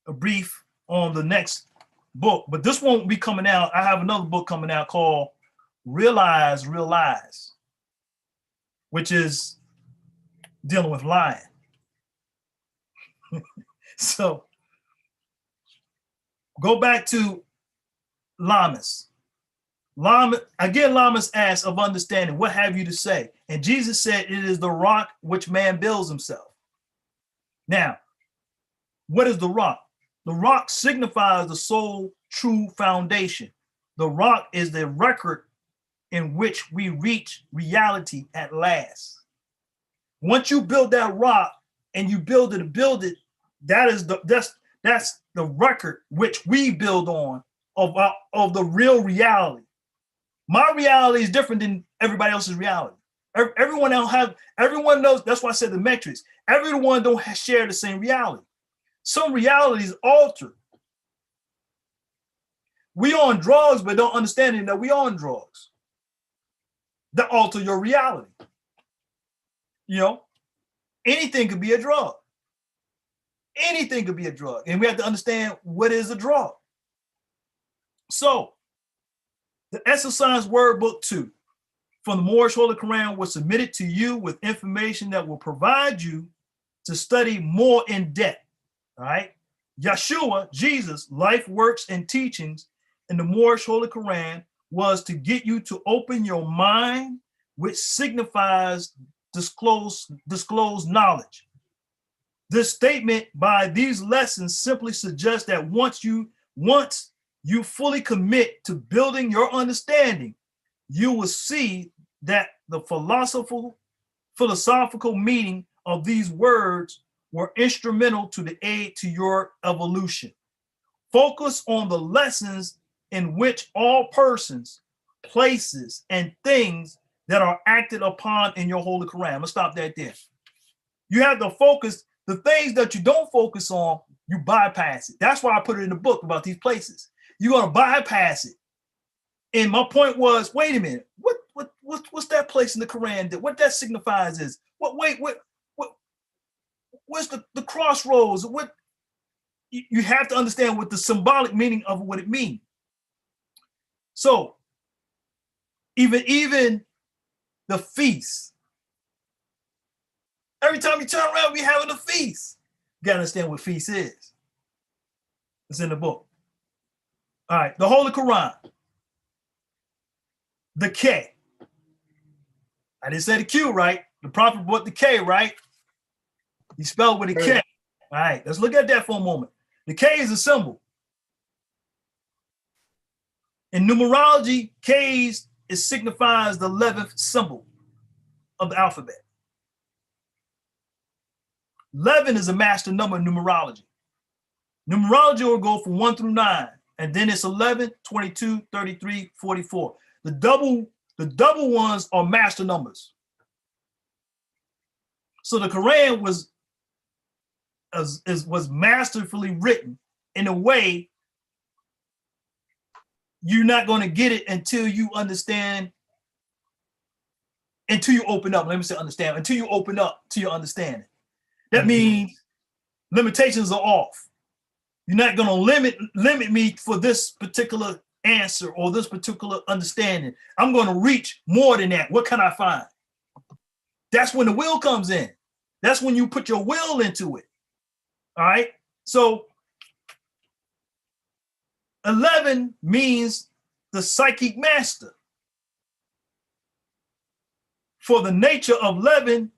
a brief on the next book, but this won't be coming out. I have another book coming out called Realize, which is dealing with lying. So go back to Lamas. Lamas asked of understanding, what have you to say? And Jesus said, it is the rock which man builds himself. Now, what is the rock? The rock signifies the sole true foundation. The rock is the record in which we reach reality at last. Once you build that rock and you build it, that's the record which we build on of the real reality. My reality is different than everybody else's reality. Everyone knows. That's why I said the metrics. Everyone don't share the same reality. Some realities alter. We on drugs, but don't understand that we on drugs. That alter your reality. You know, anything could be a drug. Anything could be a drug, and we have to understand what is a drug. So, the Eso-Science Wordbook I from the Moorish Holy Koran was submitted to you with information that will provide you to study more in depth. All right. Yeshua, Jesus, life, works, and teachings in the Moorish Holy Koran was to get you to open your mind, which signifies disclosed knowledge. This statement by these lessons simply suggests that once you fully commit to building your understanding, you will see that the philosophical meaning of these words were instrumental to the aid to your evolution. Focus on the lessons in which all persons, places, and things that are acted upon in your Holy Koran. I'm gonna stop that there. You have to focus. The things that you don't focus on, you bypass it. That's why I put it in the book about these places. You're gonna bypass it. And my point was, wait a minute, what's that place in the Quran that what that signifies is what's the crossroads? What you have to understand what the symbolic meaning of what it means. So even the feast. Every time you turn around, we having a feast. You gotta understand what feast is. It's in the book. All right, the Holy Quran. The K. I didn't say the Q, right? The prophet brought the K, right? He spelled with a K. All right, let's look at that for a moment. The K is a symbol. In numerology, K's signifies the 11th symbol of the alphabet. 11 is a master number in numerology. Numerology will go from 1 through 9, and then it's 11, 22, 33, 44. The double ones are master numbers. So the Quran was masterfully written in a way you're not going to get it until you understand, until you open up. Let me say understand, until you open up to your understanding. That means limitations are off. You're not going to limit me for this particular answer or this particular understanding. I'm going to reach more than that. What can I find? That's when the will comes in. That's when you put your will into it. All right. So 11 means the psychic master. For the nature of 11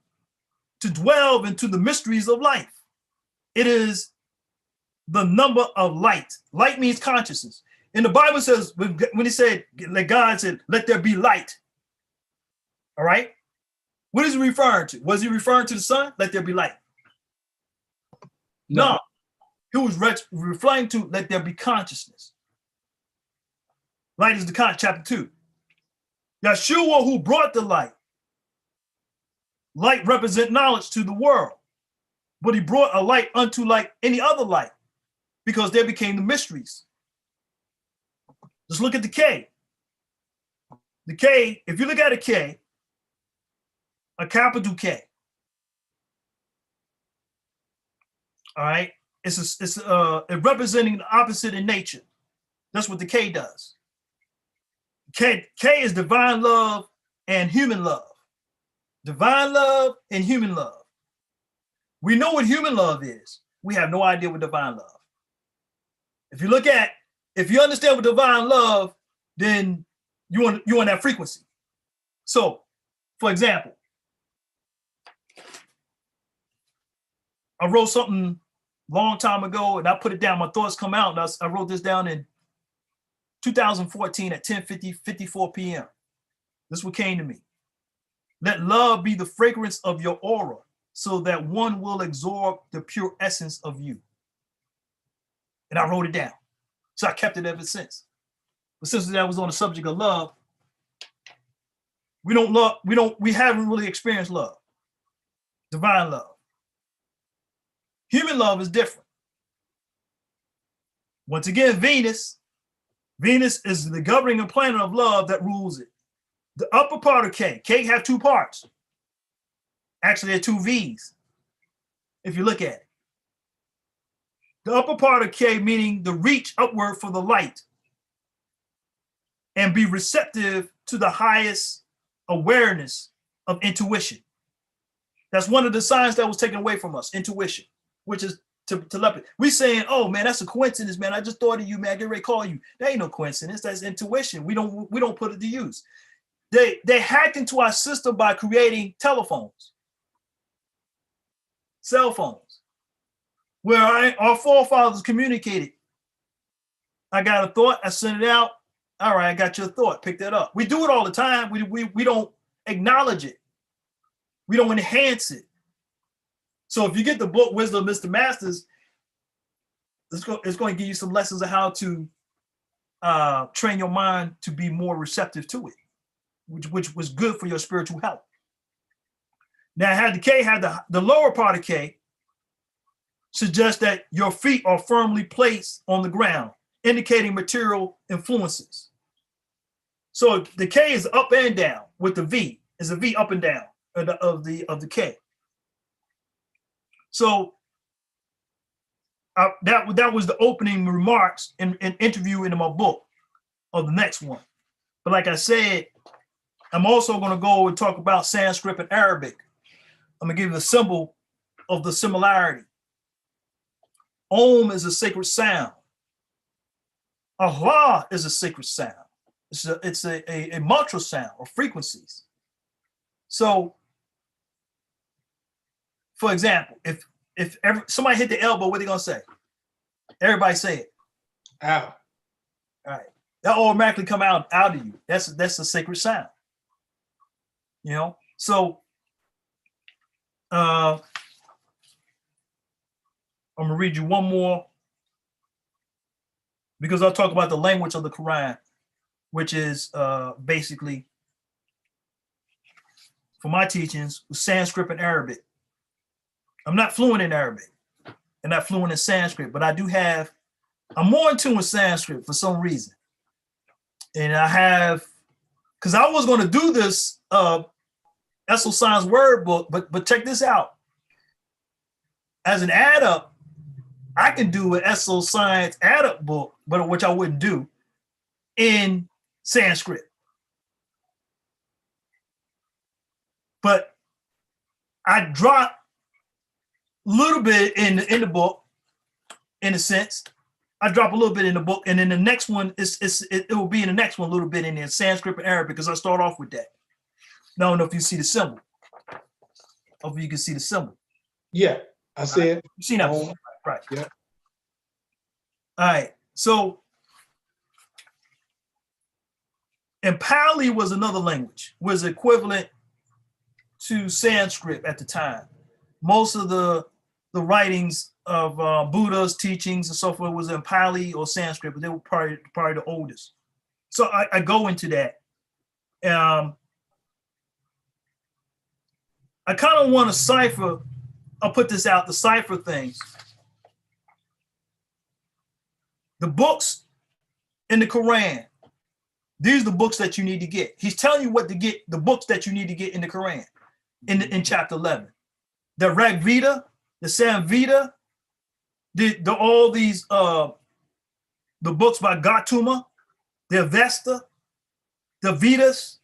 to dwell into the mysteries of life. It is the number of light. Light means consciousness. And the Bible says, when he said, like God said, let there be light. All right. What is he referring to? Was he referring to the sun? Let there be light. No. He was referring to let there be consciousness. Light is the chapter 2. Yeshua who brought the light. Light represent knowledge to the world, but he brought a light unto like any other light because there became the mysteries. Just look at the K. The K, if you look at a K, a capital K, all right, it's representing the opposite in nature. That's what the K does. K is divine love and human love. Divine love and human love. We know what human love is. We have no idea what divine love. If you understand what divine love, then you're on that frequency. So, for example, I wrote something a long time ago and I put it down. My thoughts come out. And I wrote this down in 2014 at 10:54 p.m. This is what came to me. Let love be the fragrance of your aura, so that one will absorb the pure essence of you. And I wrote it down. So I kept it ever since. But since that was on the subject of love, we haven't really experienced love, divine love. Human love is different. Once again, Venus is the governing planet of love that rules it. The upper part of K have two parts. Actually, there are two V's, if you look at it. The upper part of K meaning the reach upward for the light and be receptive to the highest awareness of intuition. That's one of the signs that was taken away from us, intuition, which is telepathy. We saying, oh man, that's a coincidence, man. I just thought of you, man. Get ready to call you. That ain't no coincidence. That's intuition. We don't put it to use. They hacked into our system by creating telephones, cell phones, where our forefathers communicated. I got a thought, I sent it out. All right, I got your thought, pick that up. We do it all the time. We don't acknowledge it. We don't enhance it. So if you get the book Wisdom of Mr. Masters, it's going to give you some lessons of how to train your mind to be more receptive to it, which was good for your spiritual health. Now, the lower part of K suggests that your feet are firmly placed on the ground, indicating material influences. So the K is up and down with the V. Is a V up and down of the K. So that was the opening remarks in interview in my book of the next one. But like I said, I'm also going to go and talk about Sanskrit and Arabic. I'm going to give you the symbol of the similarity. Om is a sacred sound. Allah is a sacred sound. It's a mantra sound or frequencies. So, for example, if somebody hit the elbow, what are they gonna say? Everybody say it. Ow. All right. That automatically come out of you. That's a sacred sound. You know. So, I'm gonna read you one more because I'll talk about the language of the Quran, which is basically, for my teachings, Sanskrit and Arabic. I'm not fluent in Arabic and not fluent in Sanskrit, but I'm more in tune with Sanskrit for some reason. And because I was going to do this Eso-Science Wordbook, but check this out. As an adept, I can do an Eso-Science Adept book, but which I wouldn't do in Sanskrit. But I dropped a little bit in the book, in a sense. I drop a little bit in the book, and then the next one it will be in the next one a little bit in Sanskrit and Arabic because I start off with that. Now I don't know if you see the symbol. Hopefully you can see the symbol. Yeah, I see it. You've seen that before, right? Yeah. All right. So, and Pali was another language, was equivalent to Sanskrit at the time. Most of the writings of Buddha's teachings and so forth was in Pali or Sanskrit, but they were probably the oldest. So I go into that. I kind of want to cipher, I'll put this out, the cipher things. The books in the Quran, these are the books that you need to get. He's telling you what to get, the books that you need to get in the Quran, in chapter 11. The Rig Veda, the Sam Veda, all these, the books by Gautama, the Avesta, the Vedas.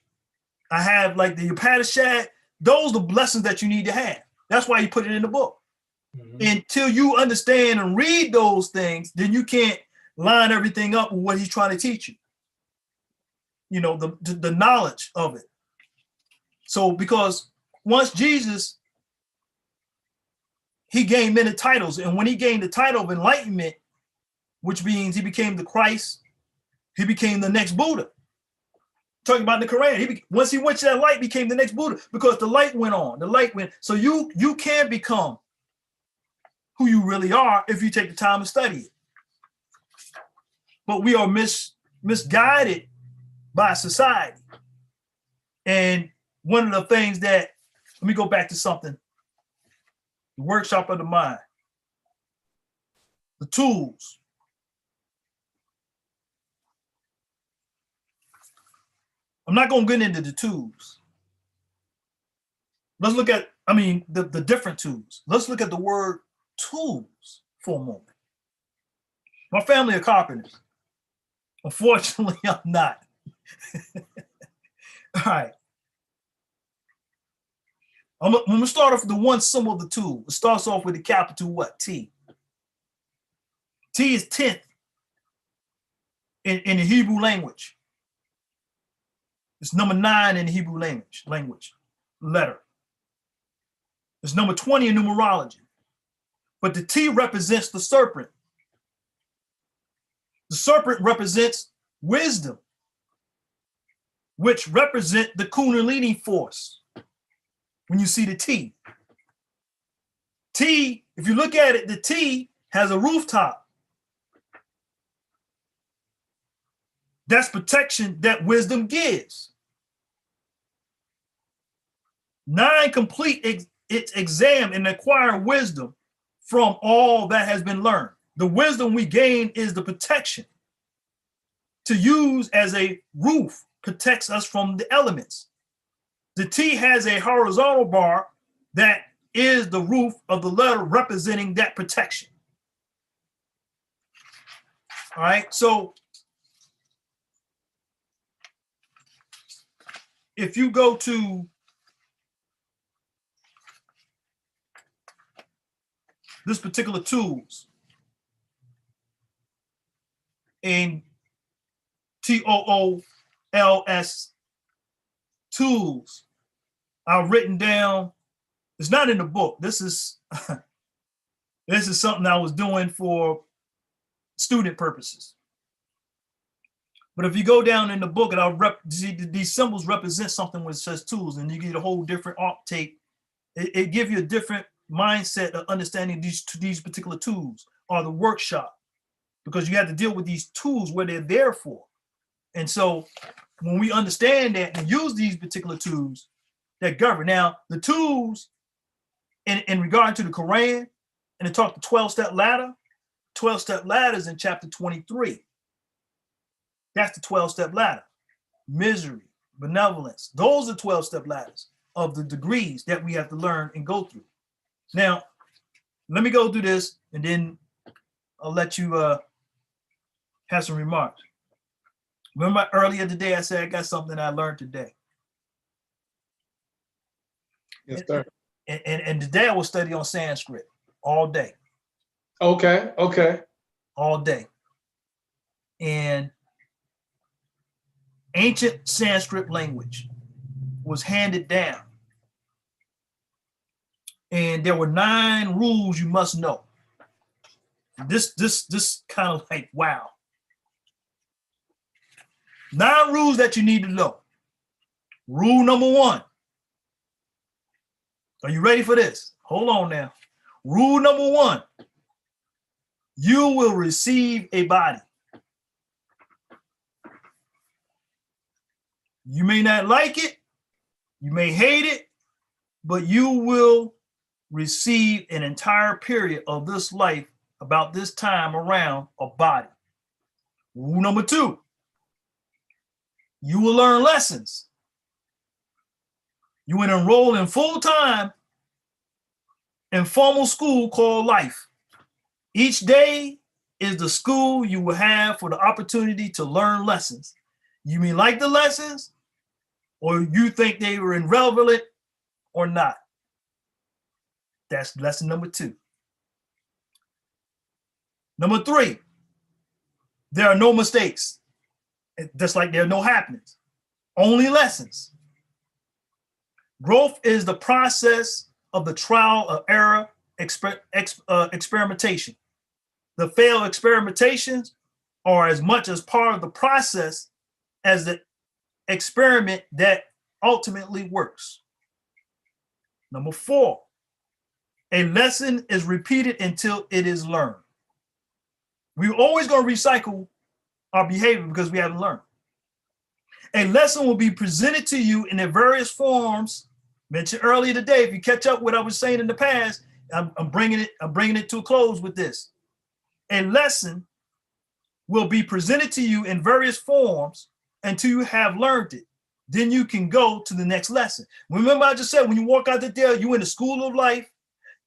I have like the Upanishad. Those are the blessings that you need to have. That's why you put it in the book. Mm-hmm. Until you understand and read those things, then you can't line everything up with what he's trying to teach you. You know, the knowledge of it. So because once Jesus, he gained many titles, and when he gained the title of enlightenment, which means he became the Christ, he became the next Buddha. Talking about the Quran. Once he went to that light, became the next Buddha because the light went on. The light went. So you can become who you really are if you take the time to study it. But we are misguided by society. And one of the things that, let me go back to something, the workshop of the mind, the tools. I'm not going to get into the tools. Let's look at, the different tools. Let's look at the word tools for a moment. My family are carpenters. Unfortunately, I'm not. All right. I'm going to start off with the one symbol of the tool. It starts off with the capital what? T. T is 10th in the Hebrew language. It's number 9 in the Hebrew language letter. It's number 20 in numerology. But the T represents the serpent. The serpent represents wisdom, which represent the Kundalini force. When you see the T. T, if you look at it, the T has a rooftop. That's protection that wisdom gives. 9, complete its exam and acquire wisdom from all that has been learned. The wisdom we gain is the protection to use as a roof, protects us from the elements. The T has a horizontal bar that is the roof of the letter representing that protection. All right, so if you go to this particular tools in TOOLS tools are written down. It's not in the book. This is something I was doing for student purposes. But if you go down in the book and these symbols represent something which says tools, and you get a whole different take. It gives you a different mindset of understanding these particular tools or the workshop, because you have to deal with these tools where they're there for. And so when we understand that and use these particular tools that govern. Now, the tools in regard to the Quran, and it talked the 12-step ladder. 12-step ladder is in chapter 23. That's the 12-step ladder. Misery, benevolence. Those are 12-step ladders of the degrees that we have to learn and go through. Now, let me go through this, and then I'll let you have some remarks. Remember earlier today, I said I got something I learned today. Yes, sir. And today I will study on Sanskrit all day. Okay. All day. And ancient Sanskrit language was handed down. And there were 9 rules you must know. This kind of like, wow. 9 rules that you need to know. Rule number 1. Are you ready for this? Hold on now. Rule number 1. You will receive a body. You may not like it, you may hate it, but you will receive an entire period of this life about this time around a body. Rule number 2. You will learn lessons. You will enroll in full-time informal school called life. Each day is the school you will have for the opportunity to learn lessons. You may like the lessons, or you think they were irrelevant or not. That's lesson number 2. Number 3, there are no mistakes. Just like there are no happenings, only lessons. Growth is the process of the trial of error, experimentation. The failed experimentations are as much as part of the process as the experiment that ultimately works. Number 4, a lesson is repeated until it is learned. We're always going to recycle our behavior because we haven't learned. A lesson will be presented to you in their various forms mentioned earlier today. If you catch up what I was saying in the past, I'm bringing it to a close with this. A lesson will be presented to you in various forms until you have learned it. Then you can go to the next lesson. Remember, I just said, when you walk out the door, you're in the school of life.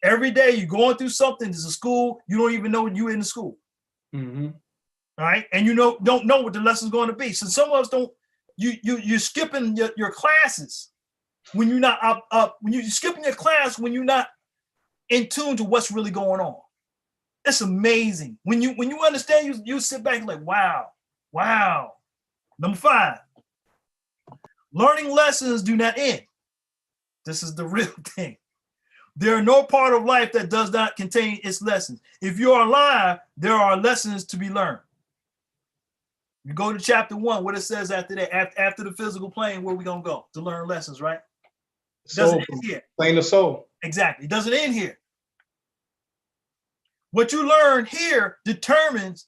Every day you're going through something. There's a school. You don't even know you're in the school. Mm-hmm. All right. And you don't know what the lesson's going to be. So some of us don't, you're skipping your classes when you're not up, when you're skipping your class, when you're not in tune to what's really going on. It's amazing. When you understand, you sit back and like, wow. Number 5, learning lessons do not end. This is the real thing. There are no part of life that does not contain its lessons. If you are alive, there are lessons to be learned. You go to chapter 1, what it says after that, after the physical plane, where we gonna go to learn lessons, right? It doesn't end here. Plane of soul. Exactly. It doesn't end here. What you learn here determines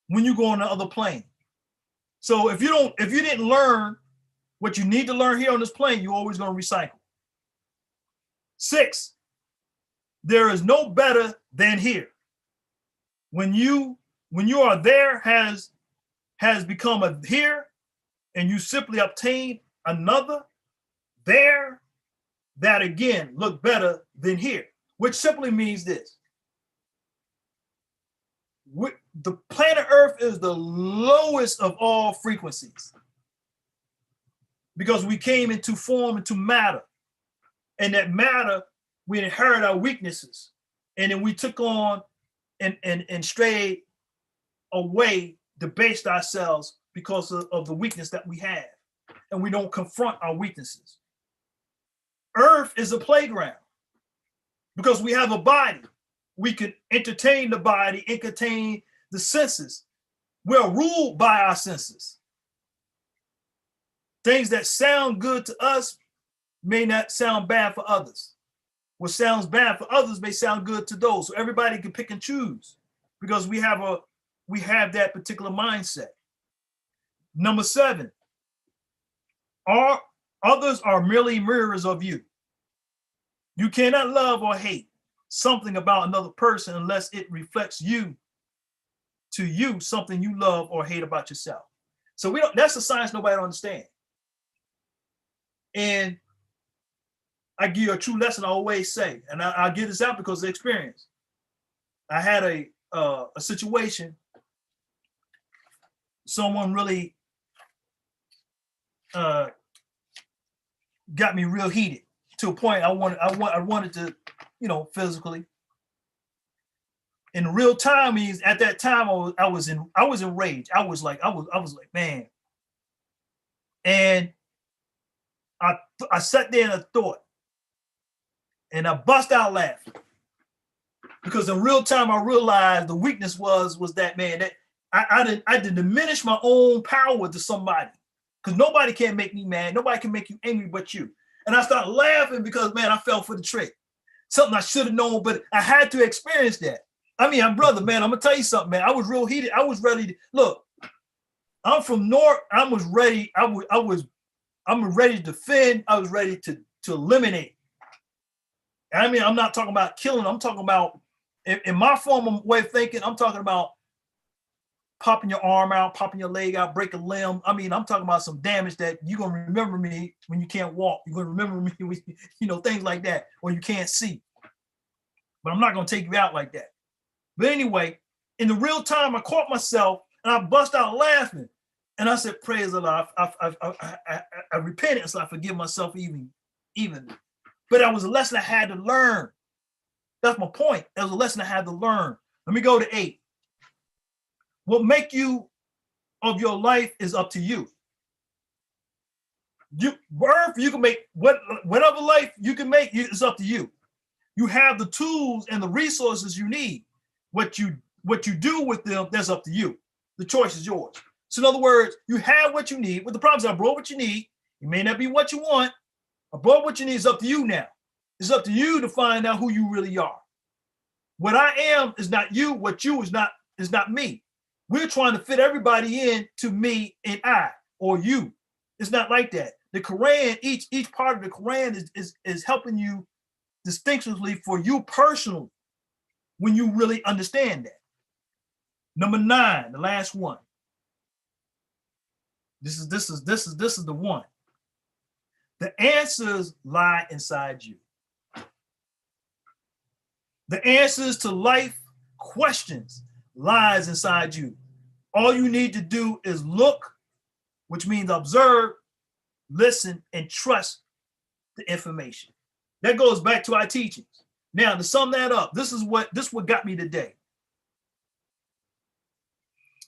when you go on the other plane. So if you didn't learn what you need to learn here on this plane, you're always going to recycle. 6, there is no better than here. When you are there has become a here, and you simply obtain another there that again look better than here, which simply means this. The planet Earth is the lowest of all frequencies because we came into form, into matter. And that matter, we inherit our weaknesses. And then we took on and strayed away, debased ourselves because of the weakness that we have. And we don't confront our weaknesses. Earth is a playground because we have a body. We can entertain the body, entertain the senses. We're ruled by our senses. Things that sound good to us may not sound bad for others. What sounds bad for others may sound good to those. So everybody can pick and choose because we have that particular mindset. Number 7, others are merely mirrors of you. You cannot love or hate something about another person unless it reflects to you something you love or hate about yourself. So that's a science nobody understands. And I give you a true lesson I always say, and I give this out because of experience. I had a situation, someone really got me real heated to a point I wanted to, physically. In real time means at that time I was enraged. I was like, man. And I sat there and I thought, and I bust out laughing. Because in real time I realized the weakness was that, man, that I did diminish my own power to somebody. Because nobody can make me mad. Nobody can make you angry but you. And I started laughing because, man, I fell for the trick. Something I should have known, but I had to experience that. I mean, brother, man, I'm gonna tell you something, man. I was real heated. I was ready to look. I'm from North. I was ready. I'm ready to defend. I was ready to eliminate. I mean, I'm not talking about killing. I'm talking about in my form of way of thinking. I'm talking about popping your arm out, popping your leg out, break a limb. I mean, I'm talking about some damage that you're gonna remember me when you can't walk. You're gonna remember me when, things like that, or you can't see. But I'm not gonna take you out like that. But anyway, in the real time, I caught myself and I bust out laughing. And I said, praise the Lord. I repented, and so I forgive myself even. But that was a lesson I had to learn. That's my point. That was a lesson I had to learn. Let me go to 8. What make you of your life is up to you. You can make whatever life you can make, it's up to you. You have the tools and the resources you need. What you do with them, that's up to you. The choice is yours. So in other words, you have what you need. What the problem is, I brought what you need. It may not be what you want. I brought what you need. It's up to you now. It's up to you to find out who you really are. What I am is not you. What you is not me. We're trying to fit everybody in to me and I or you. It's not like that. The Quran, each part of the Quran is helping you distinctively for you personally when you really understand that. Number 9, the last one. This is the one. The answers lie inside you. The answers to life questions lies inside you. All you need to do is look, which means observe, listen, and trust the information. That goes back to our teachings. Now, to sum that up, this is what got me today.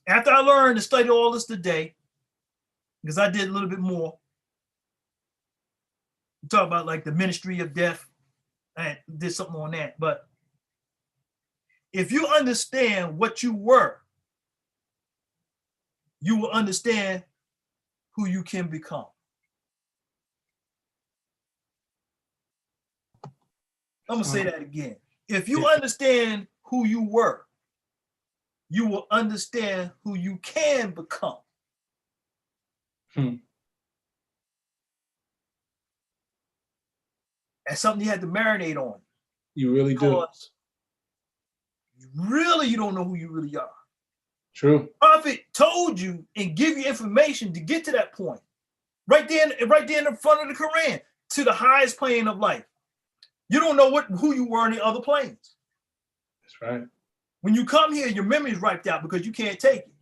After I learned to study all this today, because I did a little bit more, we talk about like the ministry of death. I did something on that, but if you understand what you were, you will understand who you can become. I'm gonna say that again. If you understand who you were, you will understand who you can become. That's something you had to marinate on. You really do. You don't know who you really are. True. Prophet told you and give you information to get to that point. Right there in the front of the Quran, to the highest plane of life. You don't know who you were in the other planes. That's right. When you come here, your memory is wiped out because you can't take it.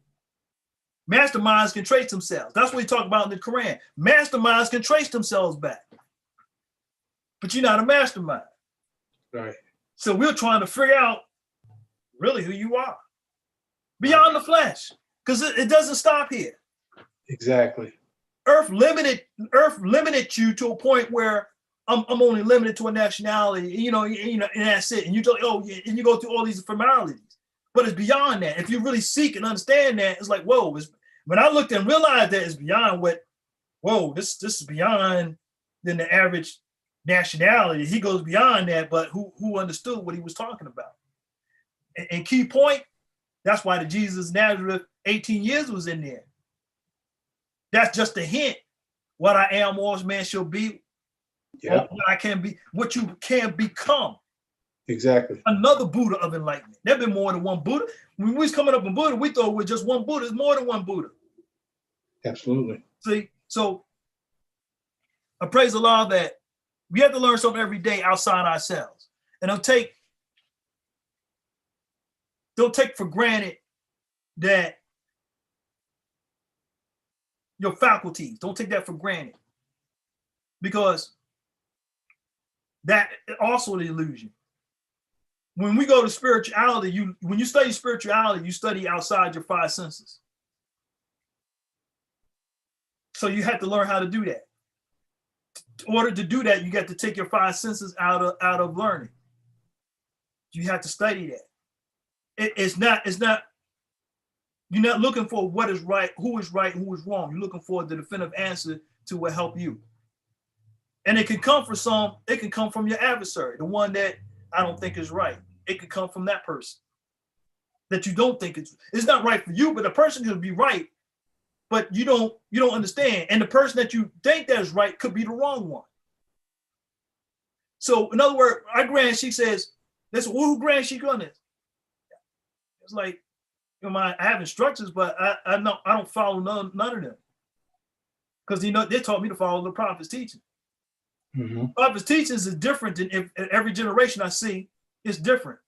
Masterminds can trace themselves. That's what we talk about in the Quran. Masterminds can trace themselves back. But you're not a mastermind. Right. So we're trying to figure out really who you are. Beyond the flesh. Because it doesn't stop here. Exactly. Earth limited you to a point where I'm only limited to a nationality, and that's it. And you and you go through all these formalities, but it's beyond that. If you really seek and understand that, it's like, whoa. When I looked and realized that it's beyond this is beyond than the average nationality. He goes beyond that, but who understood what he was talking about? And key point, that's why the Jesus Nazareth 18 years was in there. That's just a hint. What I am, all man shall be. Yeah. What I can be, what you can become. Exactly. Another Buddha of enlightenment. There been more than one Buddha. When we was coming up in Buddha, we thought it was just one Buddha. There's more than one Buddha. Absolutely. See, so I praise Allah that we have to learn something every day outside ourselves. And don't take for granted that your faculties, don't take that for granted. Because that also the illusion. When we go to spirituality, when you study spirituality, you study outside your 5 senses. So you have to learn how to do that. In order to do that, you got to take your 5 senses out of learning. You have to study that. It's not. You're not looking for what is right, who is right, who is wrong. You're looking for the definitive answer to what help you. And it can come from it can come from your adversary, the one that I don't think is right. It could come from that person that you don't think it's not right for you, but the person could be right, but you don't understand. And the person that you think that is right could be the wrong one. So in other words, our grand, she says, listen, who grand she gonna? It's like, I have instructions, but I don't follow none of them. Because they taught me to follow the prophet's teaching. Mm-hmm. Prophet's teachings is different than every generation I see. It's different.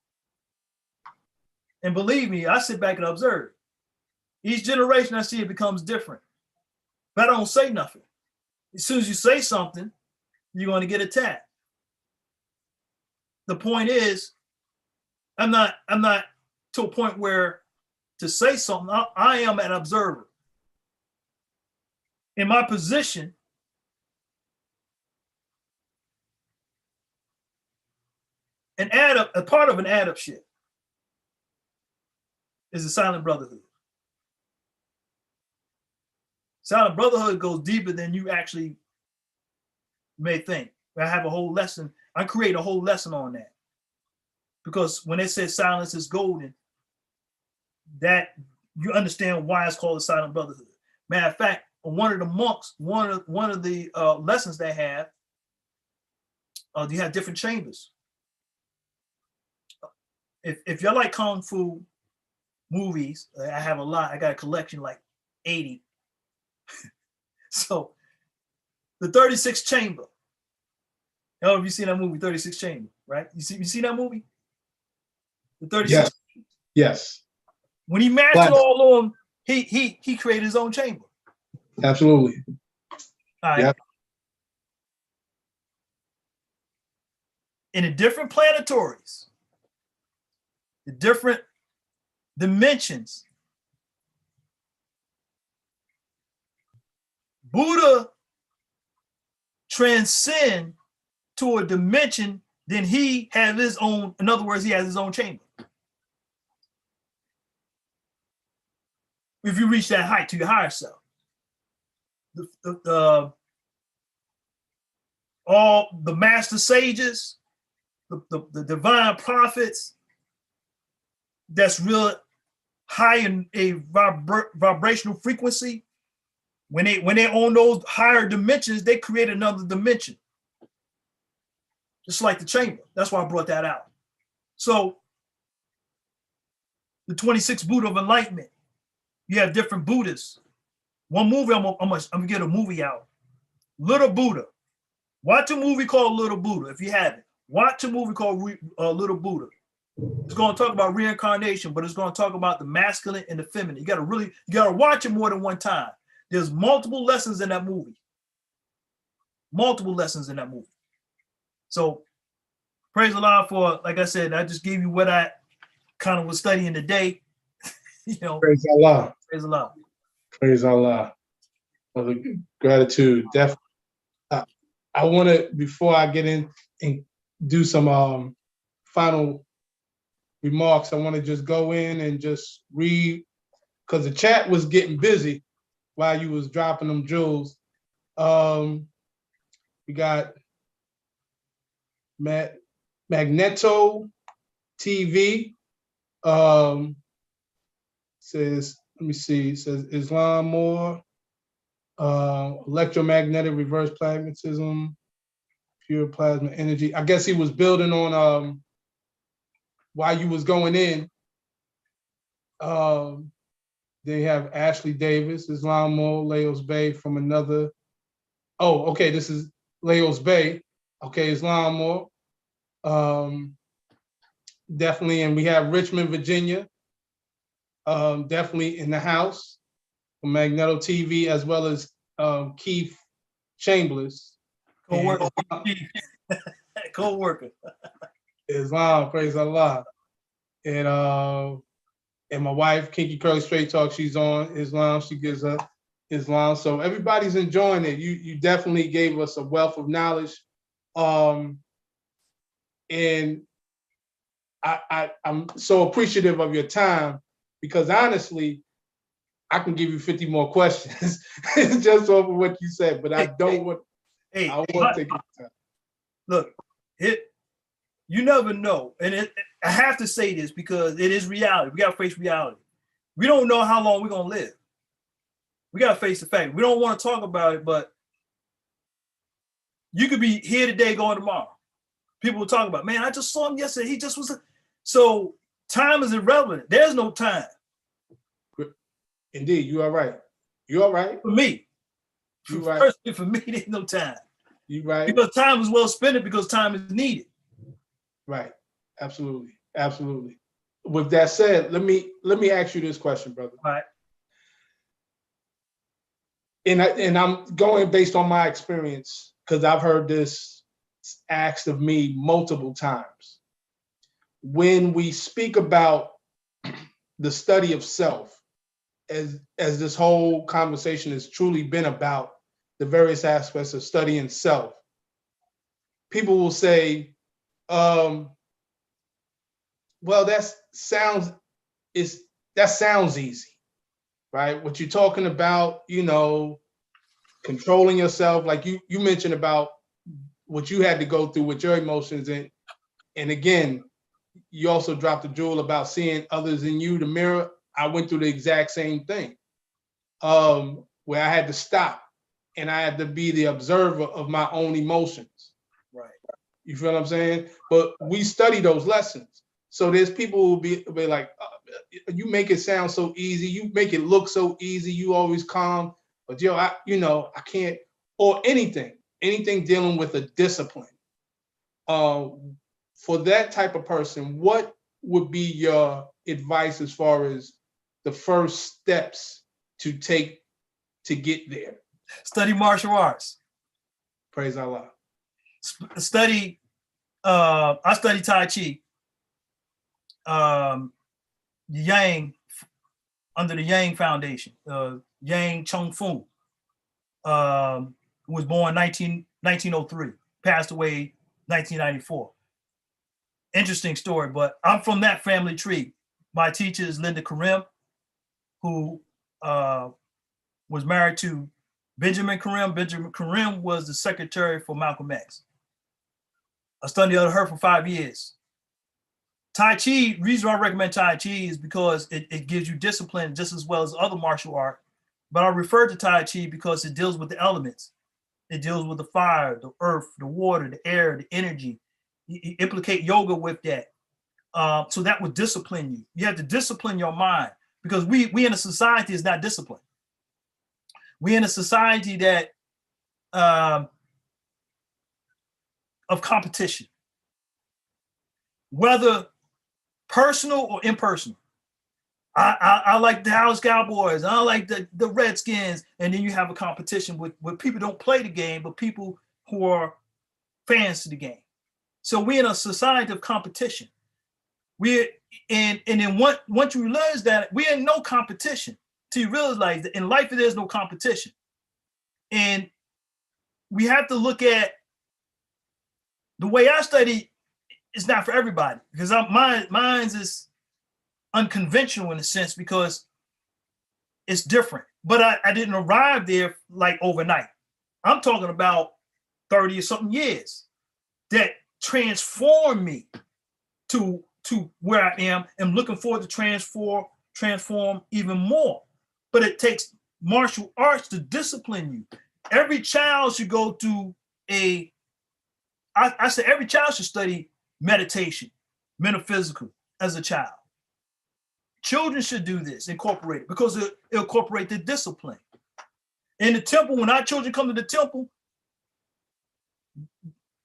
And believe me, I sit back and observe. Each generation I see, it becomes different. But I don't say nothing. As soon as you say something, you're going to get attacked. The point is, I'm not to a point where to say something, I am an observer. In my position, a part of an adeptship is a silent brotherhood. Silent brotherhood goes deeper than you actually may think. I have a whole lesson. I create a whole lesson on that. Because when they say silence is golden, that you understand why it's called the silent brotherhood. Matter of fact, one of the monks, one of the lessons they have, you have different chambers. If y'all like kung fu movies, I have a lot. I got a collection like 80. So the 36th chamber. I don't know if you've seen that movie, 36th Chamber, right? You see that movie? The 36th. Yes. Yes. When he mastered all of them, he created his own chamber. Absolutely. All right. Yep. In the different planetories, the different dimensions, Buddha transcend to a dimension, then he has his own, in other words, he has his own chamber. If you reach that height to your higher self. All the master sages, the divine prophets, that's real high in a vibrational frequency, when they're on those higher dimensions, they create another dimension. Just like the chamber. That's why I brought that out. So the 26th Buddha of enlightenment, you have different Buddhas. One movie, I'm gonna get a movie out. Little Buddha. Watch a movie called Little Buddha. If you haven't, watch a movie called Little Buddha. It's going to talk about reincarnation, but it's going to talk about the masculine and the feminine. You gotta watch it more than one time. There's multiple lessons in that movie. Multiple lessons in that movie. So praise Allah for, like I said, I just gave you what I kind of was studying today. You know, Praise Allah. Praise Allah. Praise Allah. For the gratitude. Definitely. I want to, before I get in and do some final remarks, I want to just go in and just read, because the chat was getting busy while you was dropping them jewels. We got Magneto TV. Says, let me see, it says Islam Moor, electromagnetic reverse pragmatism, pure plasma energy. I guess he was building on while you was going in. They have Ashley Davis, Islam Moor, Leos Bey from another. Oh, okay, this is Leos Bey. Okay, Islam Moor. Definitely, and we have Richmond, Virginia. Definitely in the house from Magneto TV, as well as Keith Chambers. Co-worker. Co-worker. Islam, praise Allah. And my wife, Kinky Curly Straight Talk, she's on Islam. She gives up Islam. So everybody's enjoying it. You definitely gave us a wealth of knowledge. And I'm so appreciative of your time, because honestly, I can give you 50 more questions just over what you said, but I don't want to take your time. Look, you never know. And I have to say this because it is reality. We got to face reality. We don't know how long we're going to live. We got to face the fact. We don't want to talk about it, but you could be here today, going tomorrow. People will talk about, man, I just saw him yesterday. He just was. So time is irrelevant. There's no time. Indeed, you are right. You are right. For me. You right. Personally, for me, there's no time. You right. Because time is well spent, because time is needed. Right. Absolutely. Absolutely. With that said, let me ask you this question, brother. All right. And I'm going based on my experience, because I've heard this asked of me multiple times. When we speak about the study of self, as this whole conversation has truly been about the various aspects of studying self, people will say, well, that sounds easy, right? What you're talking about, you know, controlling yourself, like you mentioned about what you had to go through with your emotions, and again, you also dropped a jewel about seeing others in you, the mirror. I went through the exact same thing, where I had to stop and I had to be the observer of my own emotions. Right. You feel what I'm saying? But we study those lessons. So there's people who be like, you make it sound so easy. You make it look so easy. You always calm. But yo, I can't, or anything dealing with a discipline. For that type of person, what would be your advice as far as the first steps to take to get there? Study martial arts. Praise Allah. Study. I study Tai Chi. Yang, under the Yang Foundation. Yang Chung Fu was born 1903, passed away 1994. Interesting story, but I'm from that family tree. My teacher is Linda Karim, who was married to Benjamin Karim. Benjamin Karim was the secretary for Malcolm X. I studied under her for 5 years. Tai Chi, reason I recommend Tai Chi is because it gives you discipline just as well as other martial art. But I refer to Tai Chi because it deals with the elements. It deals with the fire, the earth, the water, the air, the energy. You implicate yoga with that. So that would discipline you. You have to discipline your mind, because we in a society is not disciplined. We in a society that of competition, whether personal or impersonal. I like the Dallas Cowboys. I like the Redskins. And then you have a competition with people who don't play the game, but people who are fans to the game. So we're in a society of competition. And then once you realize that we're in no competition, till you realize that in life there's no competition. And we have to look at the way I study. It's not for everybody, because mine's is unconventional in a sense, because it's different. But I didn't arrive there like overnight. I'm talking about 30 or something years that transformed me to where I am, and looking forward to transform even more. But it takes martial arts to discipline you. Every child should go to I say every child should study meditation, metaphysical as a child. Children should do this, incorporate it, because it'll incorporate the discipline. In the temple, when our children come to the temple,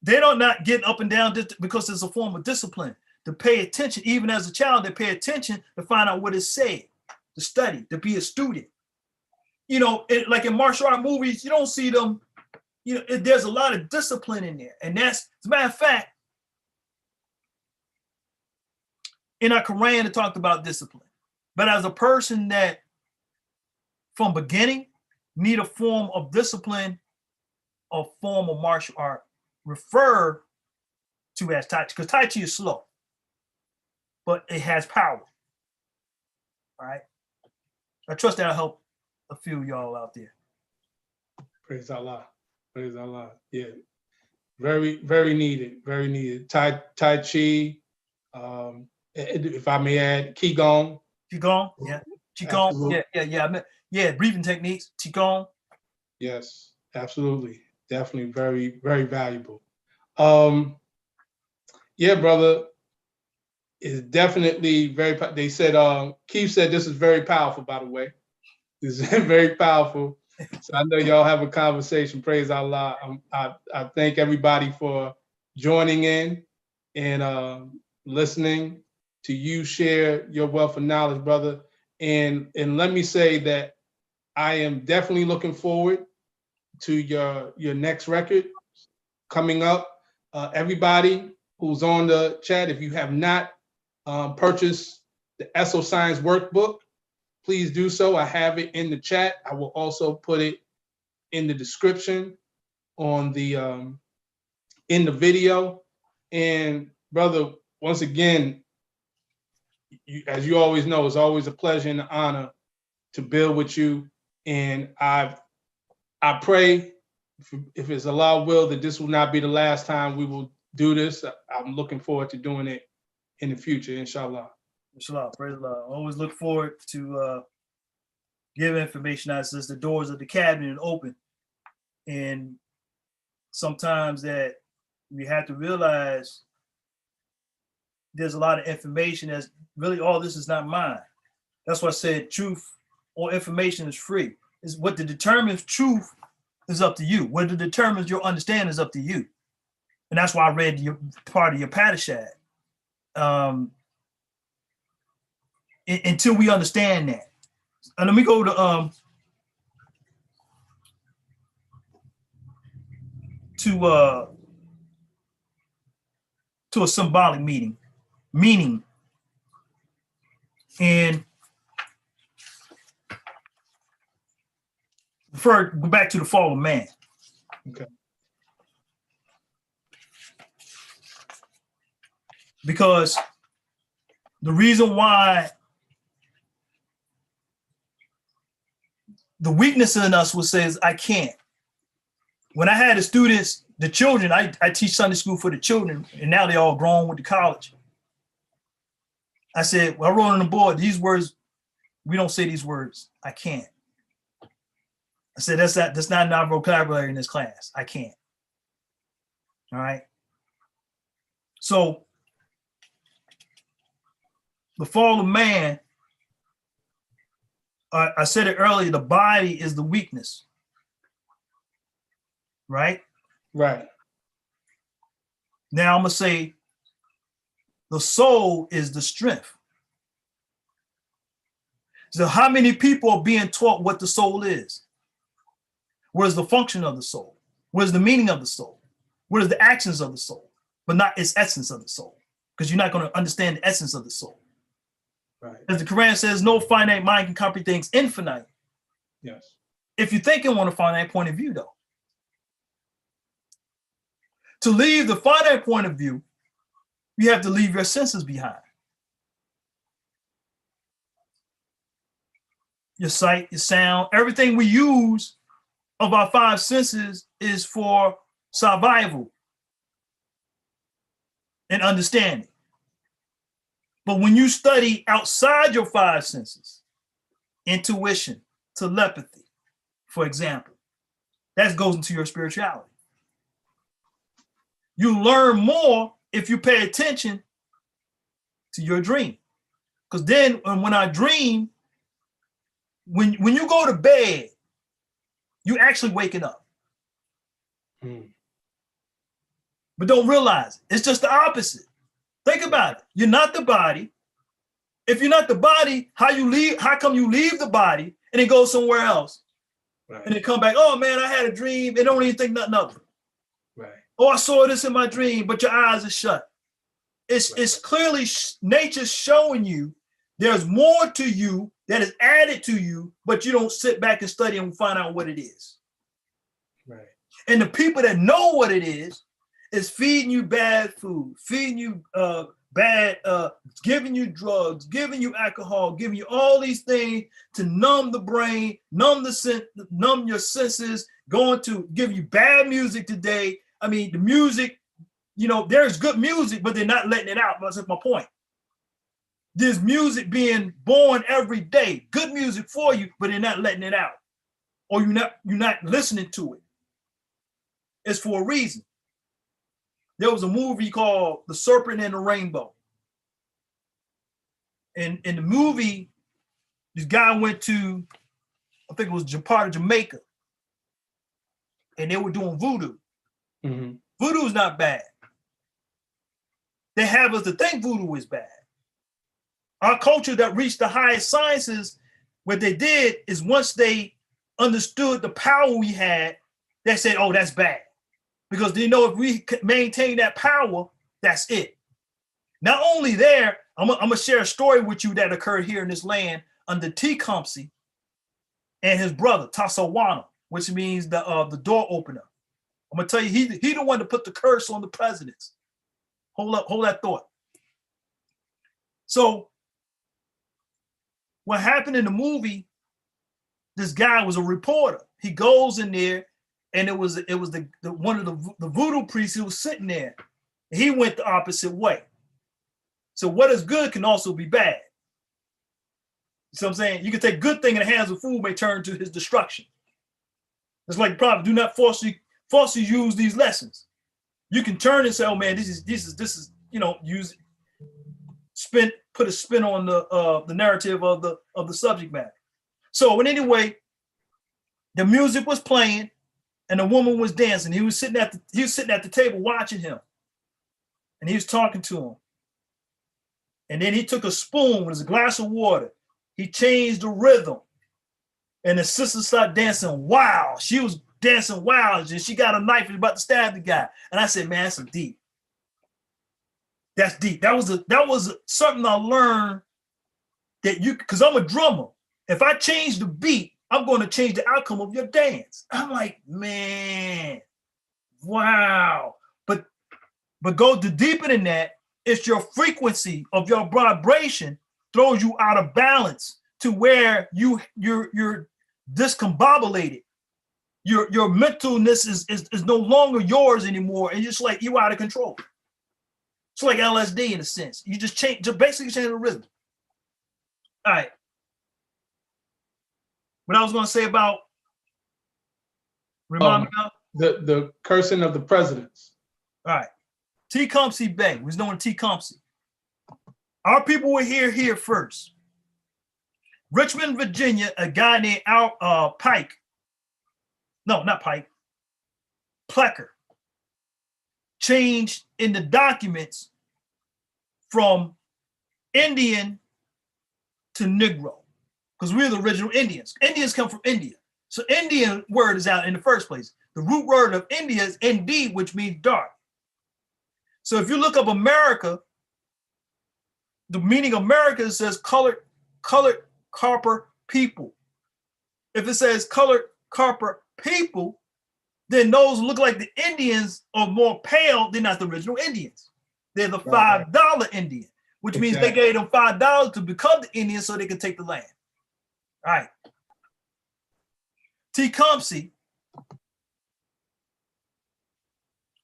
they don't not get up and down because it's a form of discipline. To pay attention, even as a child, they pay attention to find out what is said, to study, to be a student. Like in martial art movies, you don't see them. There's a lot of discipline in there, and that's, as a matter of fact, in our Quran, it talked about discipline. But as a person that from beginning need a form of discipline, a form of martial art, refer to as Tai Chi, because Tai Chi is slow, but it has power. All right. I trust that'll help a few of y'all out there. Praise Allah. Praise Allah. Yeah. Very, very needed. Very needed. Tai Chi. If I may add, Qigong. Qigong, yeah. Qigong, absolutely. Yeah. Breathing techniques, Qigong. Yes, absolutely. Definitely very, very valuable. Yeah, brother. It's definitely very, they said, Keith said this is very powerful, by the way. This is very powerful. So I know y'all have a conversation. Praise Allah. I thank everybody for joining in and listening to you share your wealth of knowledge, brother. And let me say that I am definitely looking forward to your next record coming up. Everybody who's on the chat, if you have not purchased the Eso-Science Workbook, please do so. I have it in the chat. I will also put it in the description on the in the video. And brother, once again, as you always know, it's always a pleasure and an honor to build with you. And I pray, if it's Allah's will, that this will not be the last time we will do this. I'm looking forward to doing it in the future, inshallah. Inshallah, praise Allah. Always look forward to give information out since the doors of the cabinet are open. And sometimes that we have to realize there's a lot of information that's really, all this is not mine. That's why I said truth or information is free. Is what determines truth is up to you. What determines your understanding is up to you. And that's why I read your part of your Padishad. Until we understand that. And let me go to a symbolic meaning. And go back to the fall of man. Okay. Because the reason why the weakness in us will say is I can't. When I had the students, the children, I teach Sunday school for the children, and now they're all grown with the college. I said, well, I wrote on the board, these words, we don't say these words. I can't. I said, that's not in our vocabulary in this class. I can't. All right. So the fall of man, I said it earlier, the body is the weakness. Right? Right. Now I'm going to say the soul is the strength. So how many people are being taught what the soul is? What is the function of the soul? What is the meaning of the soul? What is the actions of the soul? But not its essence of the soul, because you're not going to understand the essence of the soul. Right. As the Quran says, no finite mind can comprehend things infinite. Yes. If you're thinking on a finite point of view, though. To leave the finite point of view, you have to leave your senses behind. Your sight, your sound, everything we use of our five senses is for survival and understanding. But when you study outside your five senses, intuition, telepathy, for example, that goes into your spirituality. You learn more if you pay attention to your dream. Because then when I dream, when you go to bed, you actually waking up. But don't realize it. It's just the opposite. Think about it. You're not the body. If you're not the body, how come you leave the body and then go somewhere else? Right. And then come back, oh man, I had a dream and don't even think nothing of it. Right. Oh, I saw this in my dream, but your eyes are shut. It's clearly nature showing you there's more to you that is added to you, but you don't sit back and study and find out what it is. Right. And the people that know what it is feeding you bad food, feeding you giving you drugs, giving you alcohol, giving you all these things to numb the brain, numb your senses, going to give you bad music today. I mean, the music, there's good music, but they're not letting it out. That's my point. There's music being born every day, good music for you, but they're not letting it out, or you're not listening to it. It's for a reason. There was a movie called The Serpent and the Rainbow. And in the movie, this guy went to, I think it was part of Jamaica, and they were doing voodoo. Mm-hmm. Voodoo is not bad. They have us to think voodoo is bad. Our culture that reached the highest sciences, what they did is once they understood the power we had, they said, oh, that's bad. Because they know if we maintain that power, that's it. Not only there, I'm gonna share a story with you that occurred here in this land under Tecumseh and his brother, Tassawana, which means the door opener. I'm gonna tell you, he the one to put the curse on the presidents. Hold that thought. So what happened in the movie, this guy was a reporter. He goes in there, and it was the one of the voodoo priests who was sitting there. He went the opposite way. So what is good can also be bad. You know what I'm saying? You can take good thing in the hands of a fool may turn to his destruction. It's like the prophet, do not falsely use these lessons. You can turn and say, oh man, this is put a spin on the narrative of the subject matter. So in any way, the music was playing and the woman was dancing. He was sitting at the table watching him, and he was talking to him. And then he took a spoon with a glass of water. He changed the rhythm, and the sister started dancing wild. She was dancing wild, and she got a knife and was about to stab the guy. And I said, man, that's some deep. That's deep. That was something I learned because I'm a drummer. If I change the beat, I'm going to change the outcome of your dance. I'm like, man, wow. But go deeper than that. It's your frequency of your vibration throws you out of balance to where you're discombobulated. Your mentalness is no longer yours anymore, and just like you're out of control. It's like LSD in a sense. You just basically change the rhythm. All right. What I was going to say about remind me now? The cursing of the presidents. All right. Tecumseh Bay was known as Tecumseh. Our people were here first. Richmond, Virginia, a guy named Pike. No, not Pike. Plecker changed in the documents from Indian to Negro, because we're the original Indians. Indians come from India. So Indian word is out in the first place. The root word of India is Nd, which means dark. So if you look up America, the meaning of America says colored copper people. If it says colored copper people, then those look like the Indians are more pale. They're not the original Indians. They're the $5 Indian, which means they gave them $5 to become the Indians so they could take the land. All right. Tecumseh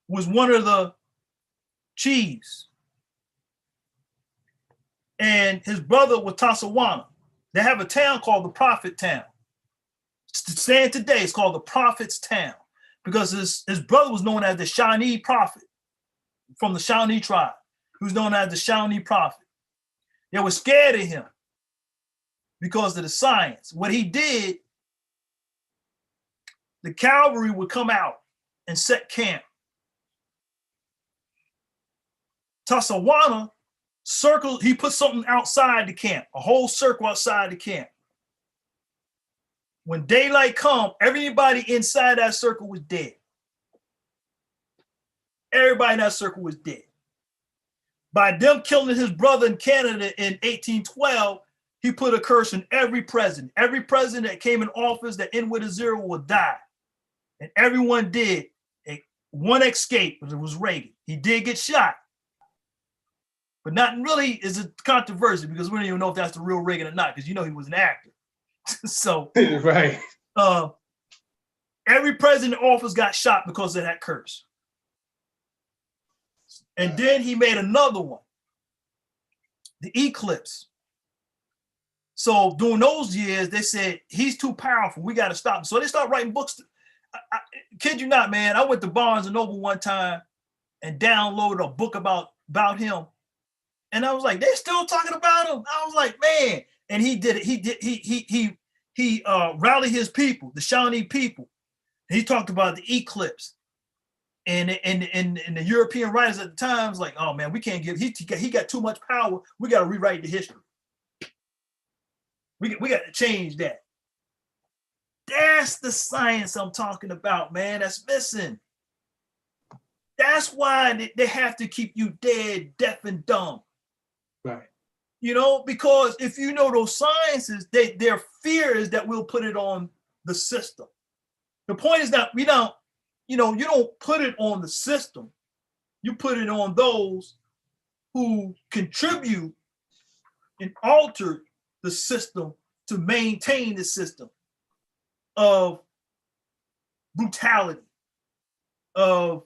was one of the chiefs, and his brother was Tassawana. They have a town called the Prophet Town. Stand today, it's called the Prophet's Town, because his brother was known as the Shawnee Prophet from the Shawnee tribe. He was known as the Shawnee Prophet. They were scared of him because of the science. What he did, the cavalry would come out and set camp. Tassawana circled, he put something outside the camp, a whole circle outside the camp. When daylight come, everybody inside that circle was dead. Everybody in that circle was dead. By them killing his brother in Canada in 1812, he put a curse on every president. Every president that came in office that ended with a zero will die. And everyone did. One escaped, but it was Reagan. He did get shot. But not really is a controversy, because we don't even know if that's the real Reagan or not, because he was an actor. So right. Every president in office got shot because of that curse. And then he made another one, the eclipse. So during those years, they said, he's too powerful, we got to stop him. So they started writing books. I kid you not, man, I went to Barnes and Noble one time and downloaded a book about him. And I was like, they're still talking about him. I was like, man. And he did it. He rallied his people, the Shawnee people. And he talked about the eclipse. And the European writers at the time was like, oh man, we can't give, he got too much power. We got to rewrite the history. We got to change that. That's the science I'm talking about, man. That's missing. That's why they have to keep you dead, deaf, and dumb. Right. Because if you know those sciences, their fear is that we'll put it on the system. The point is that you don't put it on the system. You put it on those who contribute and alter the system to maintain the system. of brutality, of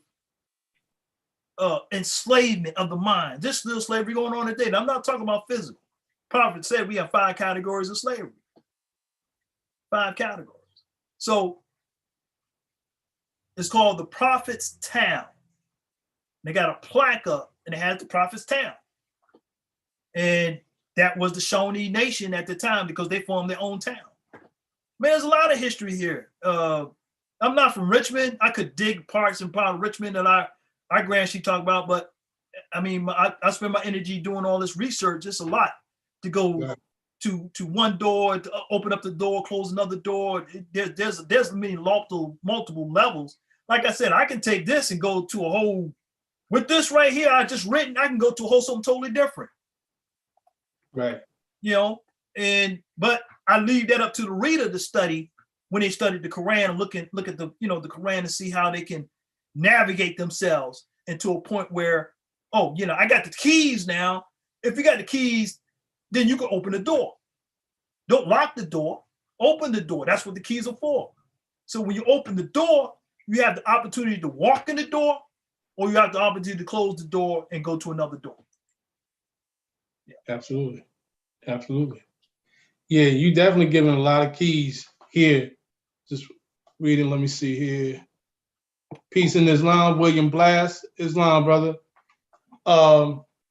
enslavement of the mind. This little slavery going on today. Now, I'm not talking about physical. Prophet said we have 5 categories of slavery. 5 categories. So it's called the Prophet's Town. They got a plaque up and it has the Prophet's Town. And that was the Shawnee Nation at the time because they formed their own town. Man, there's a lot of history here. I'm not from Richmond. I could dig parts and part of Richmond that our grandchief talked about, but I mean, I spend my energy doing all this research. It's a lot to go to one door, to open up the door, close another door. There's many multiple levels. Like I said, I can take this and go to a whole, with this right here, I just written, I can go to a whole something totally different. Right. You know, but I leave that up to the reader to study when they study the Quran and look at the, you know, the Quran and see how they can navigate themselves into a point where, oh, you know, I got the keys now. If you got the keys, then you can open the door. Don't lock the door, open the door. That's what the keys are for. So when you open the door, you have the opportunity to walk in the door, or you have the opportunity to close the door and go to another door. Yeah. Absolutely. Absolutely. Yeah, you definitely given a lot of keys here. Just reading, let me see here. Peace in Islam, William Blast, Islam, brother.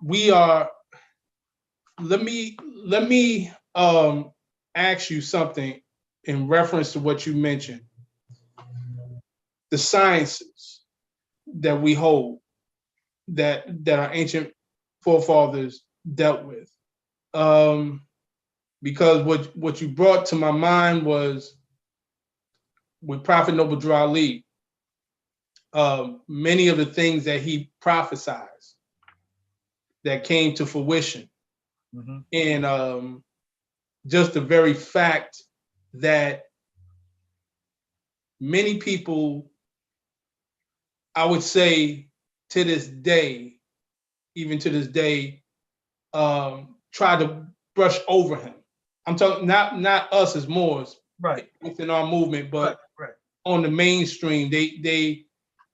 We are, let me ask you something in reference to what you mentioned. The sciences that we hold, that our ancient forefathers dealt with. Because what you brought to my mind was with Prophet Noble Drew Ali, many of the things that he prophesied that came to fruition. Mm-hmm. And just the very fact that many people, I would say to this day, even to this day, try to brush over him. I'm talking not us as Moors, right, within our movement, but right. On the mainstream, they,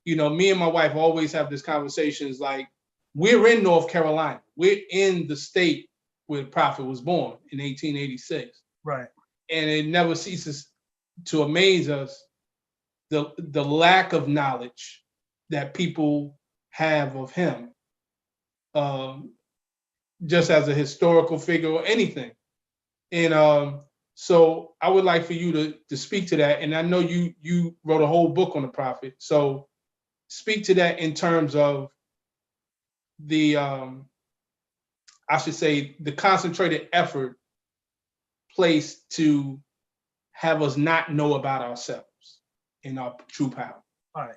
you know, me and my wife always have these conversations like, we're in North Carolina. We're in the state where the Prophet was born in 1886. Right. And it never ceases to amaze us the lack of knowledge that people have of him, just as a historical figure or anything. And so I would like for you to speak to that. And I know you wrote a whole book on the Prophet. So speak to that in terms of the, I should say, the concentrated effort placed to have us not know about ourselves and our true power. All right.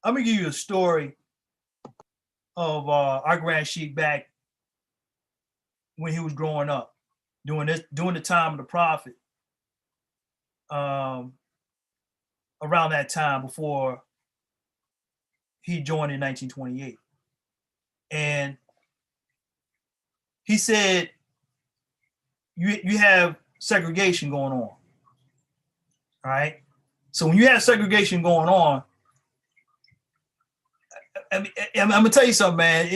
I'm gonna give you a story of our grand sheik back when he was growing up, during the time of the Prophet, around that time before he joined in 1928. And he said, you have segregation going on, all right? So when you have segregation going on, I mean, I'm gonna tell you something, man.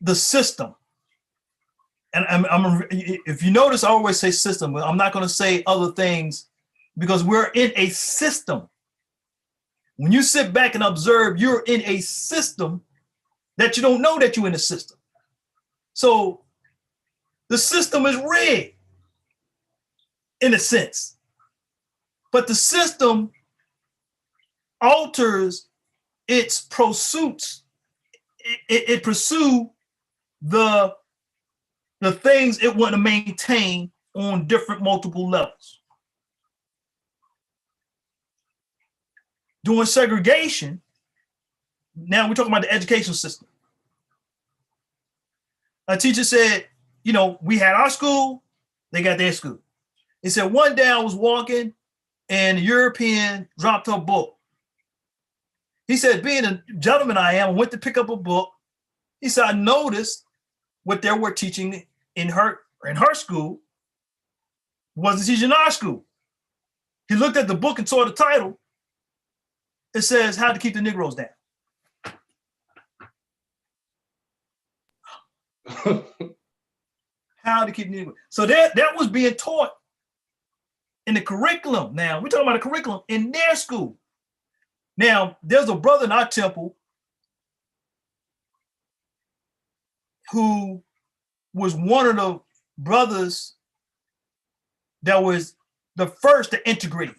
The system, and if you notice, I always say system, but I'm not gonna say other things because we're in a system. When you sit back and observe, you're in a system that you don't know that you're in a system. So the system is rigged in a sense, but the system alters its pursuits. It pursue the things it want to maintain on different multiple levels. During segregation, now we're talking about the education system. A teacher said, you know, we had our school, they got their school. He said, one day I was walking and a European dropped her book. He said, being a gentleman I am, I went to pick up a book. He said, I noticed what they were teaching in her school. wasn't teaching our school. He looked at the book and saw the title. It says how to keep the Negroes down. How to keep the Negroes. So that was being taught in the curriculum. Now, we're talking about a curriculum in their school. Now, there's a brother in our temple who was one of the brothers that was the first to integrate.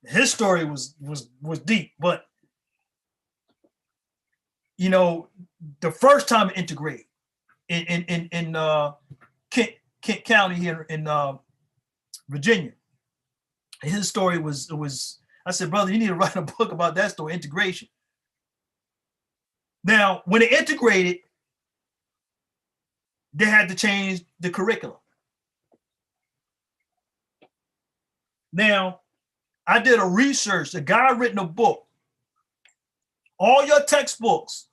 His story was deep, but you know, the first time to integrate in Kent County here in Virginia. And his story was I said, brother, you need to write a book about that story, integration. Now, when they integrated, they had to change the curriculum. Now, I did a research, a guy written a book. All your textbooks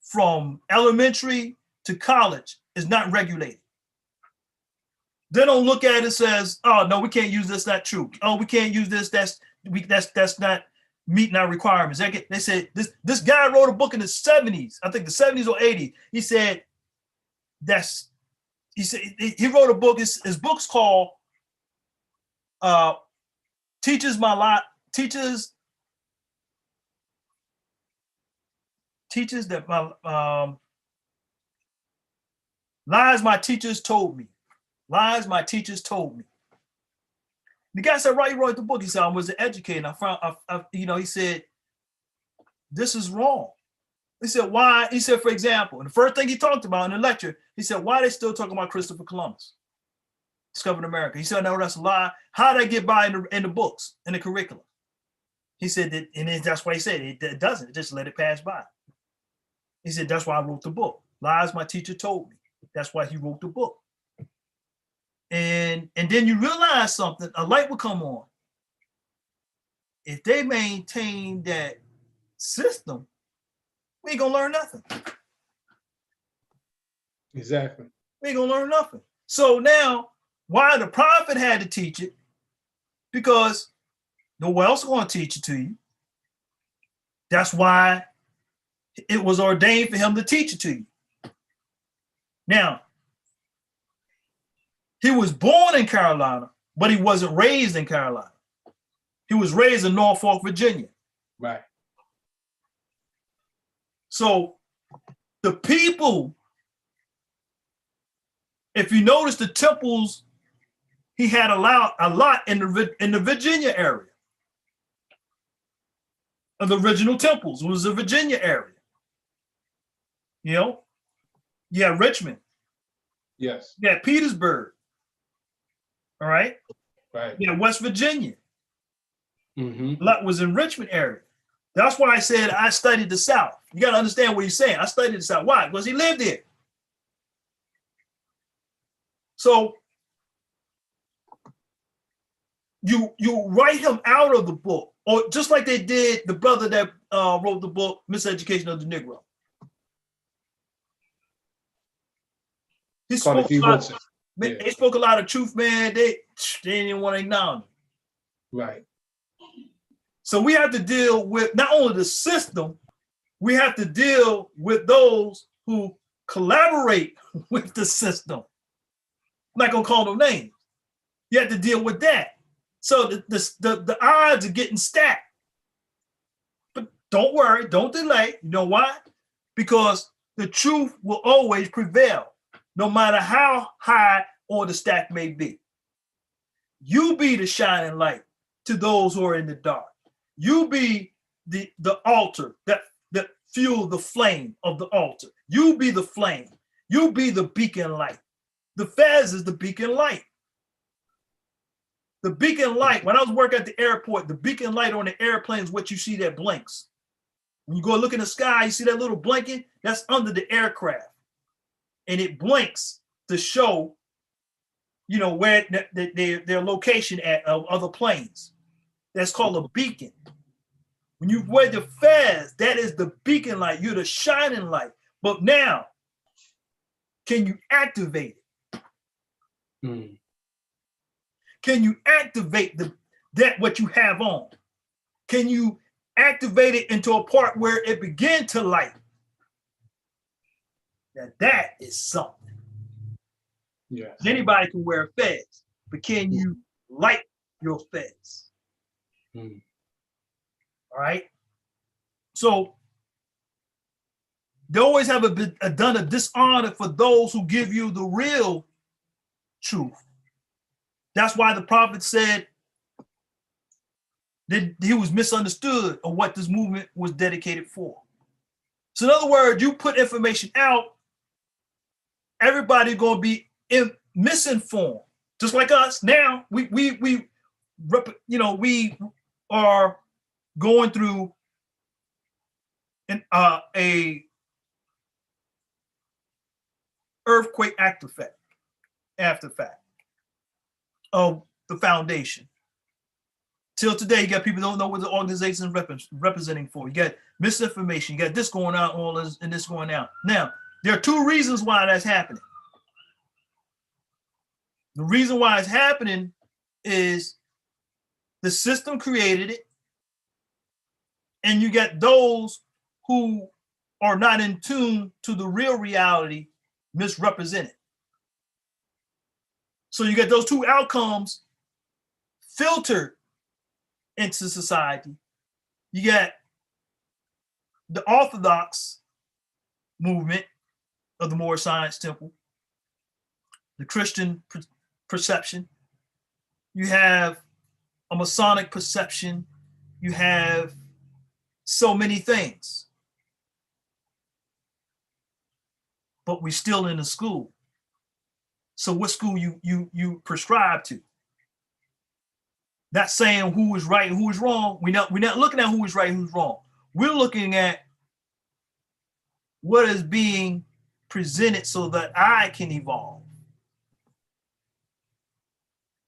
from elementary to college is not regulated. They don't look at it and says, oh, no, we can't use this, that's true. Oh, we can't use this, that's not meeting our requirements. They said, this guy wrote a book in the 70s, I think the 70s or 80s. He said, he wrote a book, his book's called Teaches that my lies my teachers told me. Lies my teachers told me. The guy said, right, he wrote the book. He said, I was an educator. And I found, he said, this is wrong. He said, why? He said, for example, and the first thing he talked about in the lecture, he said, why are they still talking about Christopher Columbus discovered America? He said, no, that's a lie. How did I get by in the books, in the curriculum? He said that, and that's why he said it doesn't, just let it pass by. He said, that's why I wrote the book. Lies my teacher told me. That's why he wrote the book. And then you realize something, a light will come on. If they maintain that system, we ain't gonna learn nothing. Exactly. We ain't gonna learn nothing. So now, why the prophet had to teach it? Because no one else is gonna teach it to you. That's why it was ordained for him to teach it to you. Now, he was born in Carolina, but he wasn't raised in Carolina. He was raised in Norfolk, Virginia. Right. So the people, if you notice the temples, he had a lot in the Virginia area. Of the original temples, it was the Virginia area. You know, yeah, Richmond. Yes. Yeah, Petersburg. All right. Right. Yeah, West Virginia. Mm-hmm. A lot was in Richmond area. That's why I said I studied the South. You got to understand what he's saying. I studied the South. Why? Because he lived there. So you write him out of the book, or just like they did the brother that wrote the book, Miseducation of the Negro. He spoke they spoke a lot of truth, man. They didn't even want to acknowledge it. Right. So we have to deal with not only the system, we have to deal with those who collaborate with the system. I'm not gonna call no names. You have to deal with that. So the odds are getting stacked. But don't worry, don't delay. You know why? Because the truth will always prevail, no matter how high or the stack may be. You be the shining light to those who are in the dark. You be the altar that fuel the flame of the altar. You be the flame. You be the beacon light. The Fez is the beacon light. The beacon light, when I was working at the airport, the beacon light on the airplane is what you see that blinks. When you go look in the sky, you see that little blinking? That's under the aircraft. And it blinks to show, you know, where their location at of other planes. That's called a beacon. When you wear the Fez, that is the beacon light. You're the shining light. But now, can you activate it? can you activate that what you have on? Can you activate it into a part where it begin to light? Now that is something. Yes. Anybody can wear a fez, but can you light your fez? Mm. All right. So they always have done a dishonor for those who give you the real truth. That's why the prophet said that he was misunderstood of what this movement was dedicated for. So in other words, you put information out, everybody's going to be misinformed. Just like us now, we are going through a earthquake after fact of the foundation. Till today, you got people don't know what the organization is representing for. You got misinformation. You got this going out, all this and this going out. Now, there are two reasons why that's happening. The reason why it's happening is the system created it, and you get those who are not in tune to the real reality misrepresented. So you get those two outcomes filtered into society. You got the Orthodox movement of the Moorish Science Temple, the Christian perception. You have a Masonic perception. You have so many things. But we're still in the school. So what school you prescribe to? Not saying who is right and who is wrong. We're not looking at who is right and who's wrong. We're looking at what is being presented so that I can evolve.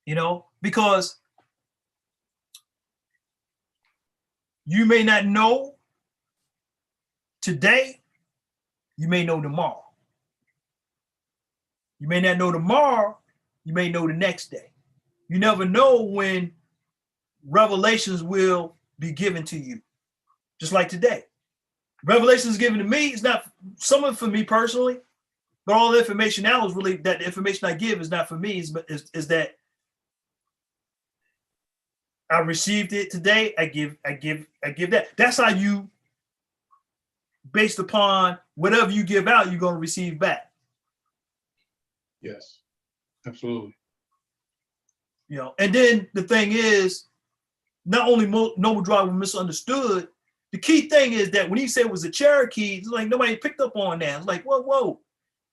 You know, because you may not know today, you may know tomorrow. You may not know tomorrow, you may know the next day. You never know when revelations will be given to you, just like today. Revelations given to me is not some of it for me personally, but all the information now is really that the information I give is not for me, is that I received it today. I give that. That's how you, based upon whatever you give out, you're going to receive back. Yes, absolutely. You know, and then the thing is, not only Noble Drive was misunderstood, the key thing is that when he said it was a Cherokee, it's like nobody picked up on that. It's like, whoa.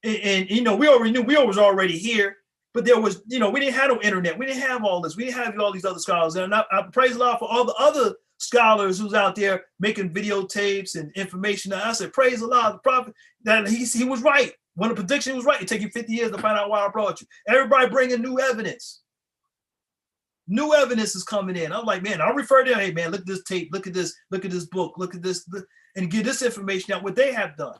And you know, we already knew we was already here, but there was, you know, we didn't have no internet. We didn't have all this. We didn't have all these other scholars. And I praise Allah for all the other scholars who's out there making videotapes and information. I said, praise Allah, the prophet, that he was right. When the prediction was right, it take you 50 years to find out why I brought you. Everybody bringing new evidence. New evidence is coming in. I'm like, man, I'll refer to them. Hey, man, look at this tape. Look at this book. Look at this, and get this information out, what they have done.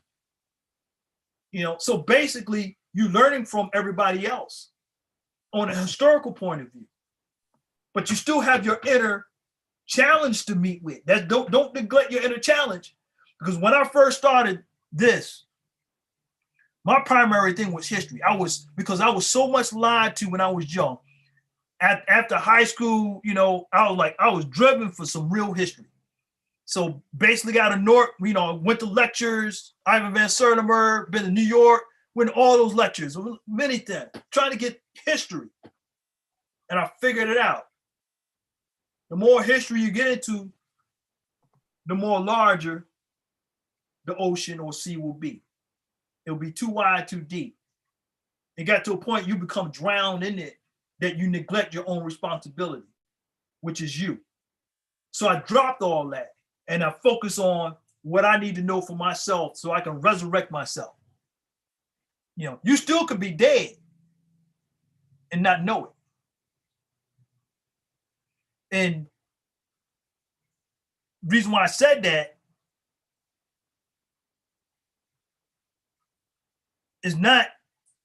You know, so basically, you're learning from everybody else on a historical point of view. But you still have your inner challenge to meet with. That don't neglect your inner challenge. Because when I first started this, my primary thing was history. Because I was so much lied to when I was young. After high school, you know, I was driven for some real history. So basically got to North, you know, went to lectures, Ivan Van Sertimer, been to New York, went to all those lectures, many things, trying to get history. And I figured it out. The more history you get into, the more larger the ocean or sea will be. It'll be too wide, too deep. It got to a point you become drowned in it, that you neglect your own responsibility, which is you. So I dropped all that and I focus on what I need to know for myself so I can resurrect myself. You know, you still could be dead and not know it. And the reason why I said that is not,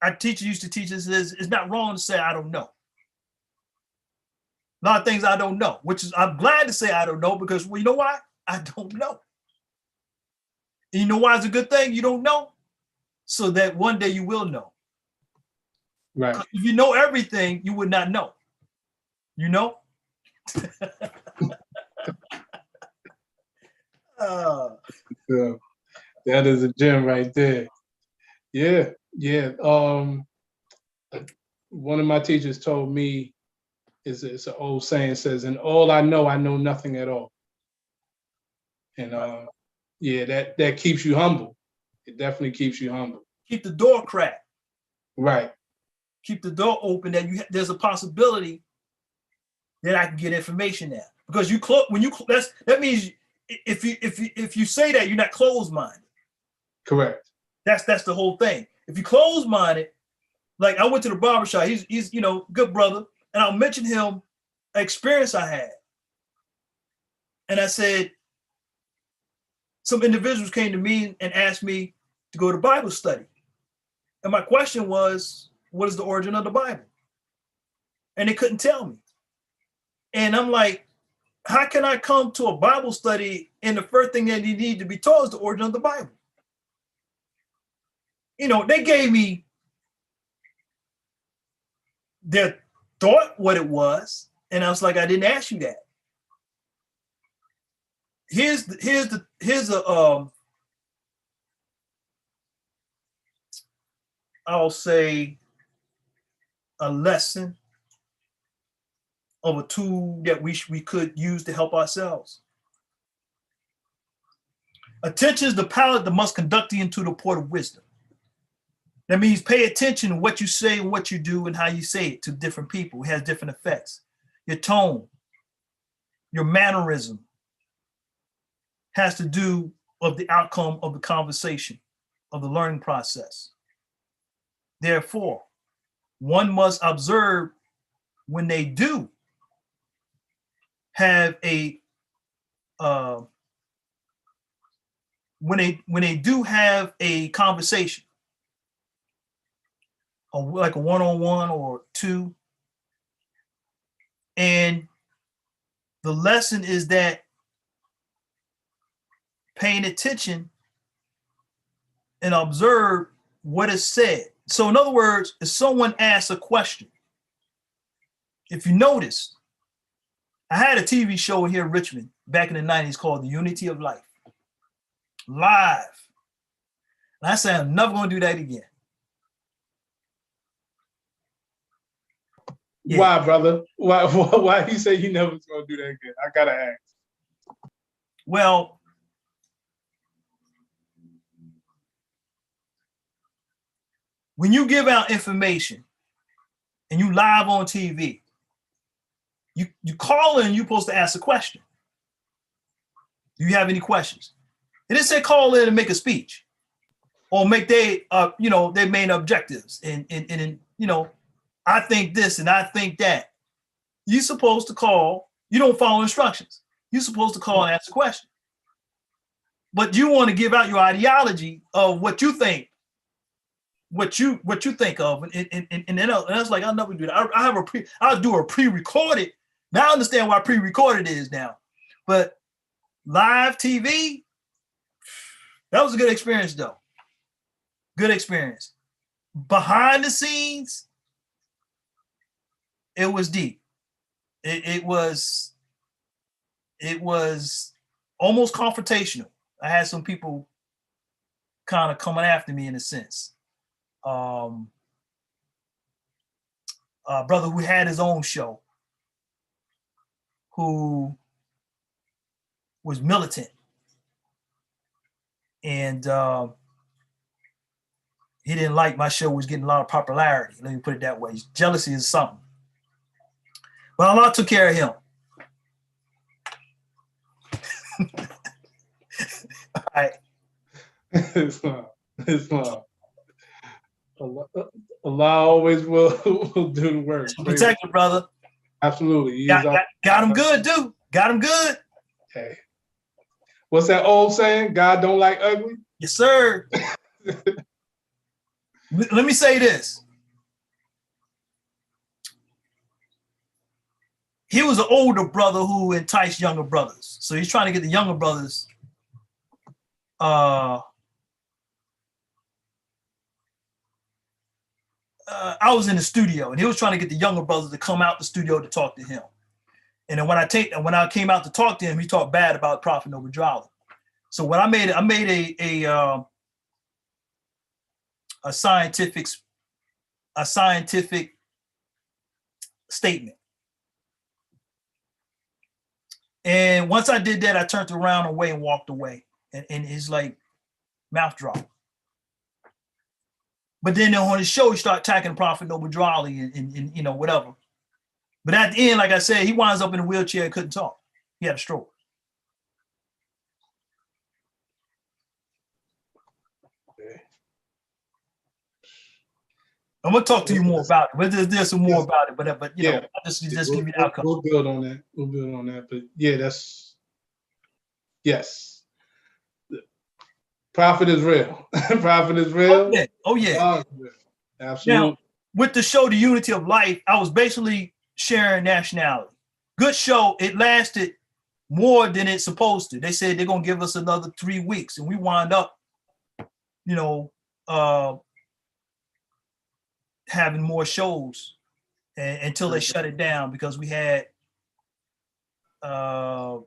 our teacher used to teach us, it's not wrong to say, I don't know. A lot of things I don't know, which is, I'm glad to say I don't know, because, well, you know why? I don't know. And you know why it's a good thing you don't know? So that one day you will know. Right. If you know everything, you would not know. You know? So that is a gem right there. Yeah, yeah. One of my teachers told me, it's an old saying, says, "And all I know nothing at all." And yeah, that keeps you humble. It definitely keeps you humble. Keep the door cracked. Right. Keep the door open, that there's a possibility that I can get information now. Because you close, when you, that means if you say that, you're not closed-minded. Correct. That's the whole thing. If you closed-minded, like I went to the barbershop, he's good brother, and I'll mention him an experience I had. And I said, some individuals came to me and asked me to go to Bible study. And my question was, what is the origin of the Bible? And they couldn't tell me. And I'm like, how can I come to a Bible study and the first thing that you need to be told is the origin of the Bible? They gave me their thought what it was, and I was like, I didn't ask you that. Here's I'll say a lesson of a tool that we could use to help ourselves. Attention is the pallet that must conduct you into the port of wisdom. That means pay attention to what you say, what you do, and how you say it to different people. It has different effects. Your tone, your mannerism has to do with the outcome of the conversation, of the learning process. Therefore, one must observe when they do have a when they do have a conversation, like a one-on-one or two, and the lesson is that paying attention and observe what is said. So in other words, if someone asks a question, if you notice, I had a TV show here in Richmond back in the 90s called The Unity of Life, live. And I said, I'm never going to do that again. Yeah. Why, brother? Why you say you never going to do that again? I got to ask. Well, when you give out information and you live on TV, you call in, you're supposed to ask a question. Do you have any questions? It didn't say call in and make a speech or make their main objectives. And I think this and I think that. You're supposed to call. You don't follow instructions. You're supposed to call and ask a question. But you want to give out your ideology of what you think, what you think of, and then I was like, I'll never do that. I'll do a pre-recorded. Now I understand why pre-recorded is now, but live TV, that was a good experience though. Good experience. Behind the scenes, it was deep. It was almost confrontational. I had some people kind of coming after me in a sense. Brother who had his own show, who was militant, and he didn't like my show was getting a lot of popularity. Let me put it that way. Jealousy is something. But Allah took care of him. All right. Islam. Allah always will do the work. Protect him, brother. Absolutely. Got him good, dude. Got him good. Hey. What's that old saying? God don't like ugly? Yes, sir. Let me say this. he was an older brother who enticed younger brothers. So he's trying to get the younger brothers. I was in the studio, and he was trying to get the younger brothers to come out the studio to talk to him. And then when I came out to talk to him, he talked bad about Prophet Noble Drew. So when I made a scientific statement. And once I did that, I turned around away and walked away. And his like mouth dropped. But then on his show, he started attacking Prophet Noble Drew and you know, whatever. But at the end, like I said, he winds up in a wheelchair and couldn't talk. He had a stroke. Okay. I'm gonna talk to you more about it, but there's some more about it. But you know, Yeah. I just give you the outcome. We'll build on that. We'll build on that. But yeah, yes. Prophet is real. Prophet is real. Oh yeah. God is real. Absolutely. Now, with the show, The Unity of Life, I was basically sharing nationality. Good show. It lasted more than it's supposed to. They said they're gonna give us another 3 weeks, and we wind up, you know, having more shows until they shut it down because we had. I'm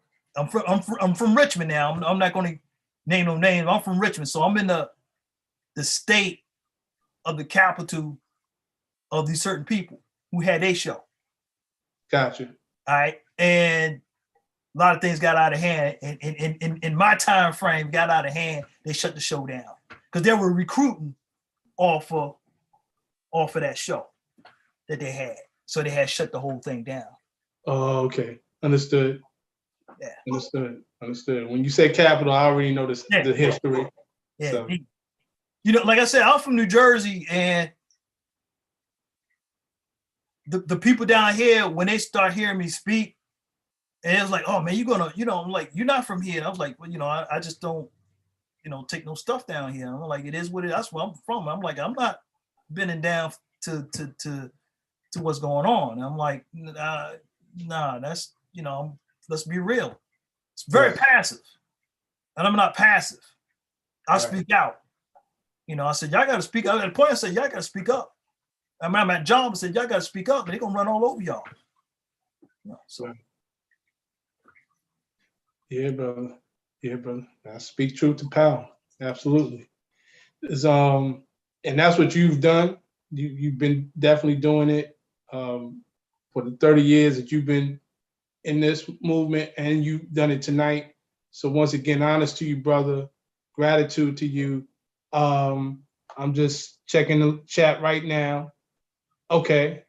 from Richmond now. I'm not going to name no names. I'm from Richmond, so I'm in the state of the capital of these certain people who had a show. Gotcha. All right, and a lot of things got out of hand, and in my time frame got out of hand. They shut the show down because they were recruiting off of that show that they had, so they had shut the whole thing down. Oh, okay. Understood. Yeah. Understood. When you say capital, I already know the history. Yeah. So. You know, like I said, I'm from New Jersey, and the people down here, when they start hearing me speak, and it's like, oh man, you're gonna, you know, I'm like, you're not from here. And I was like, well, you know, I just don't, you know, take no stuff down here. I'm like, it is what it is. That's where I'm from. I'm like, I'm not bending down to what's going on. And I'm like, nah, that's, you know, let's be real. It's very passive, and I'm not passive. I speak out. You know, I said, y'all got to speak up. At the point, I said, y'all got to speak up. I mean, I'm at job. I said, y'all got to speak up, and they're gonna run all over y'all. You know, so. Yeah, brother. I speak truth to power. Absolutely. And that's what you've done. You've been definitely doing it for the 30 years that you've been in this movement, and you've done it tonight. So once again, honest to you, brother. Gratitude to you. I'm just checking the chat right now. Okay.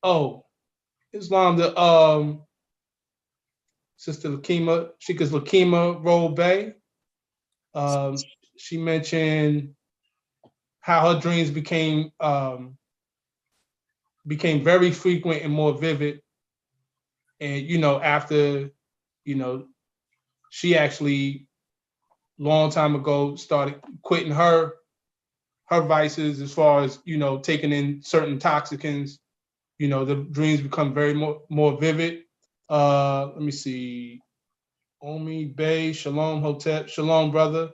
Oh, Islam, the Sister Lakima, Shika's Lakima Roll Bay. She mentioned how her dreams became very frequent and more vivid. And, you know, after, you know, she actually long time ago started quitting her vices as far as, you know, taking in certain intoxicants, you know, the dreams become very more vivid. Let me see. Omi Bey, Shalom Hotep, Shalom brother.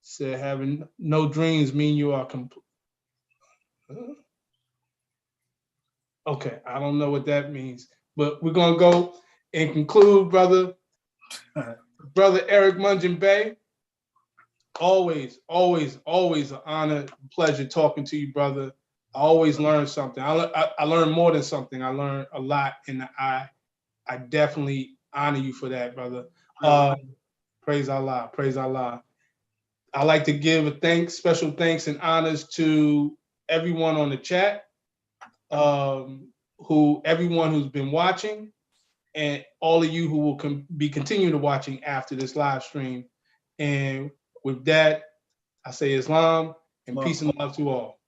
Said having no dreams mean you are complete. Okay, I don't know what that means, but we're gonna go and conclude, brother. Brother Eric Mungin Bey. Always an honor, pleasure talking to you, brother. I always learn something. I learn more than something. I learn a lot, and I definitely honor you for that, brother. Praise Allah, praise Allah. I like to give special thanks and honors to everyone on the chat, everyone who's been watching, and all of you who will be continuing to watching after this live stream. And with that, I say Islam and peace and love to all.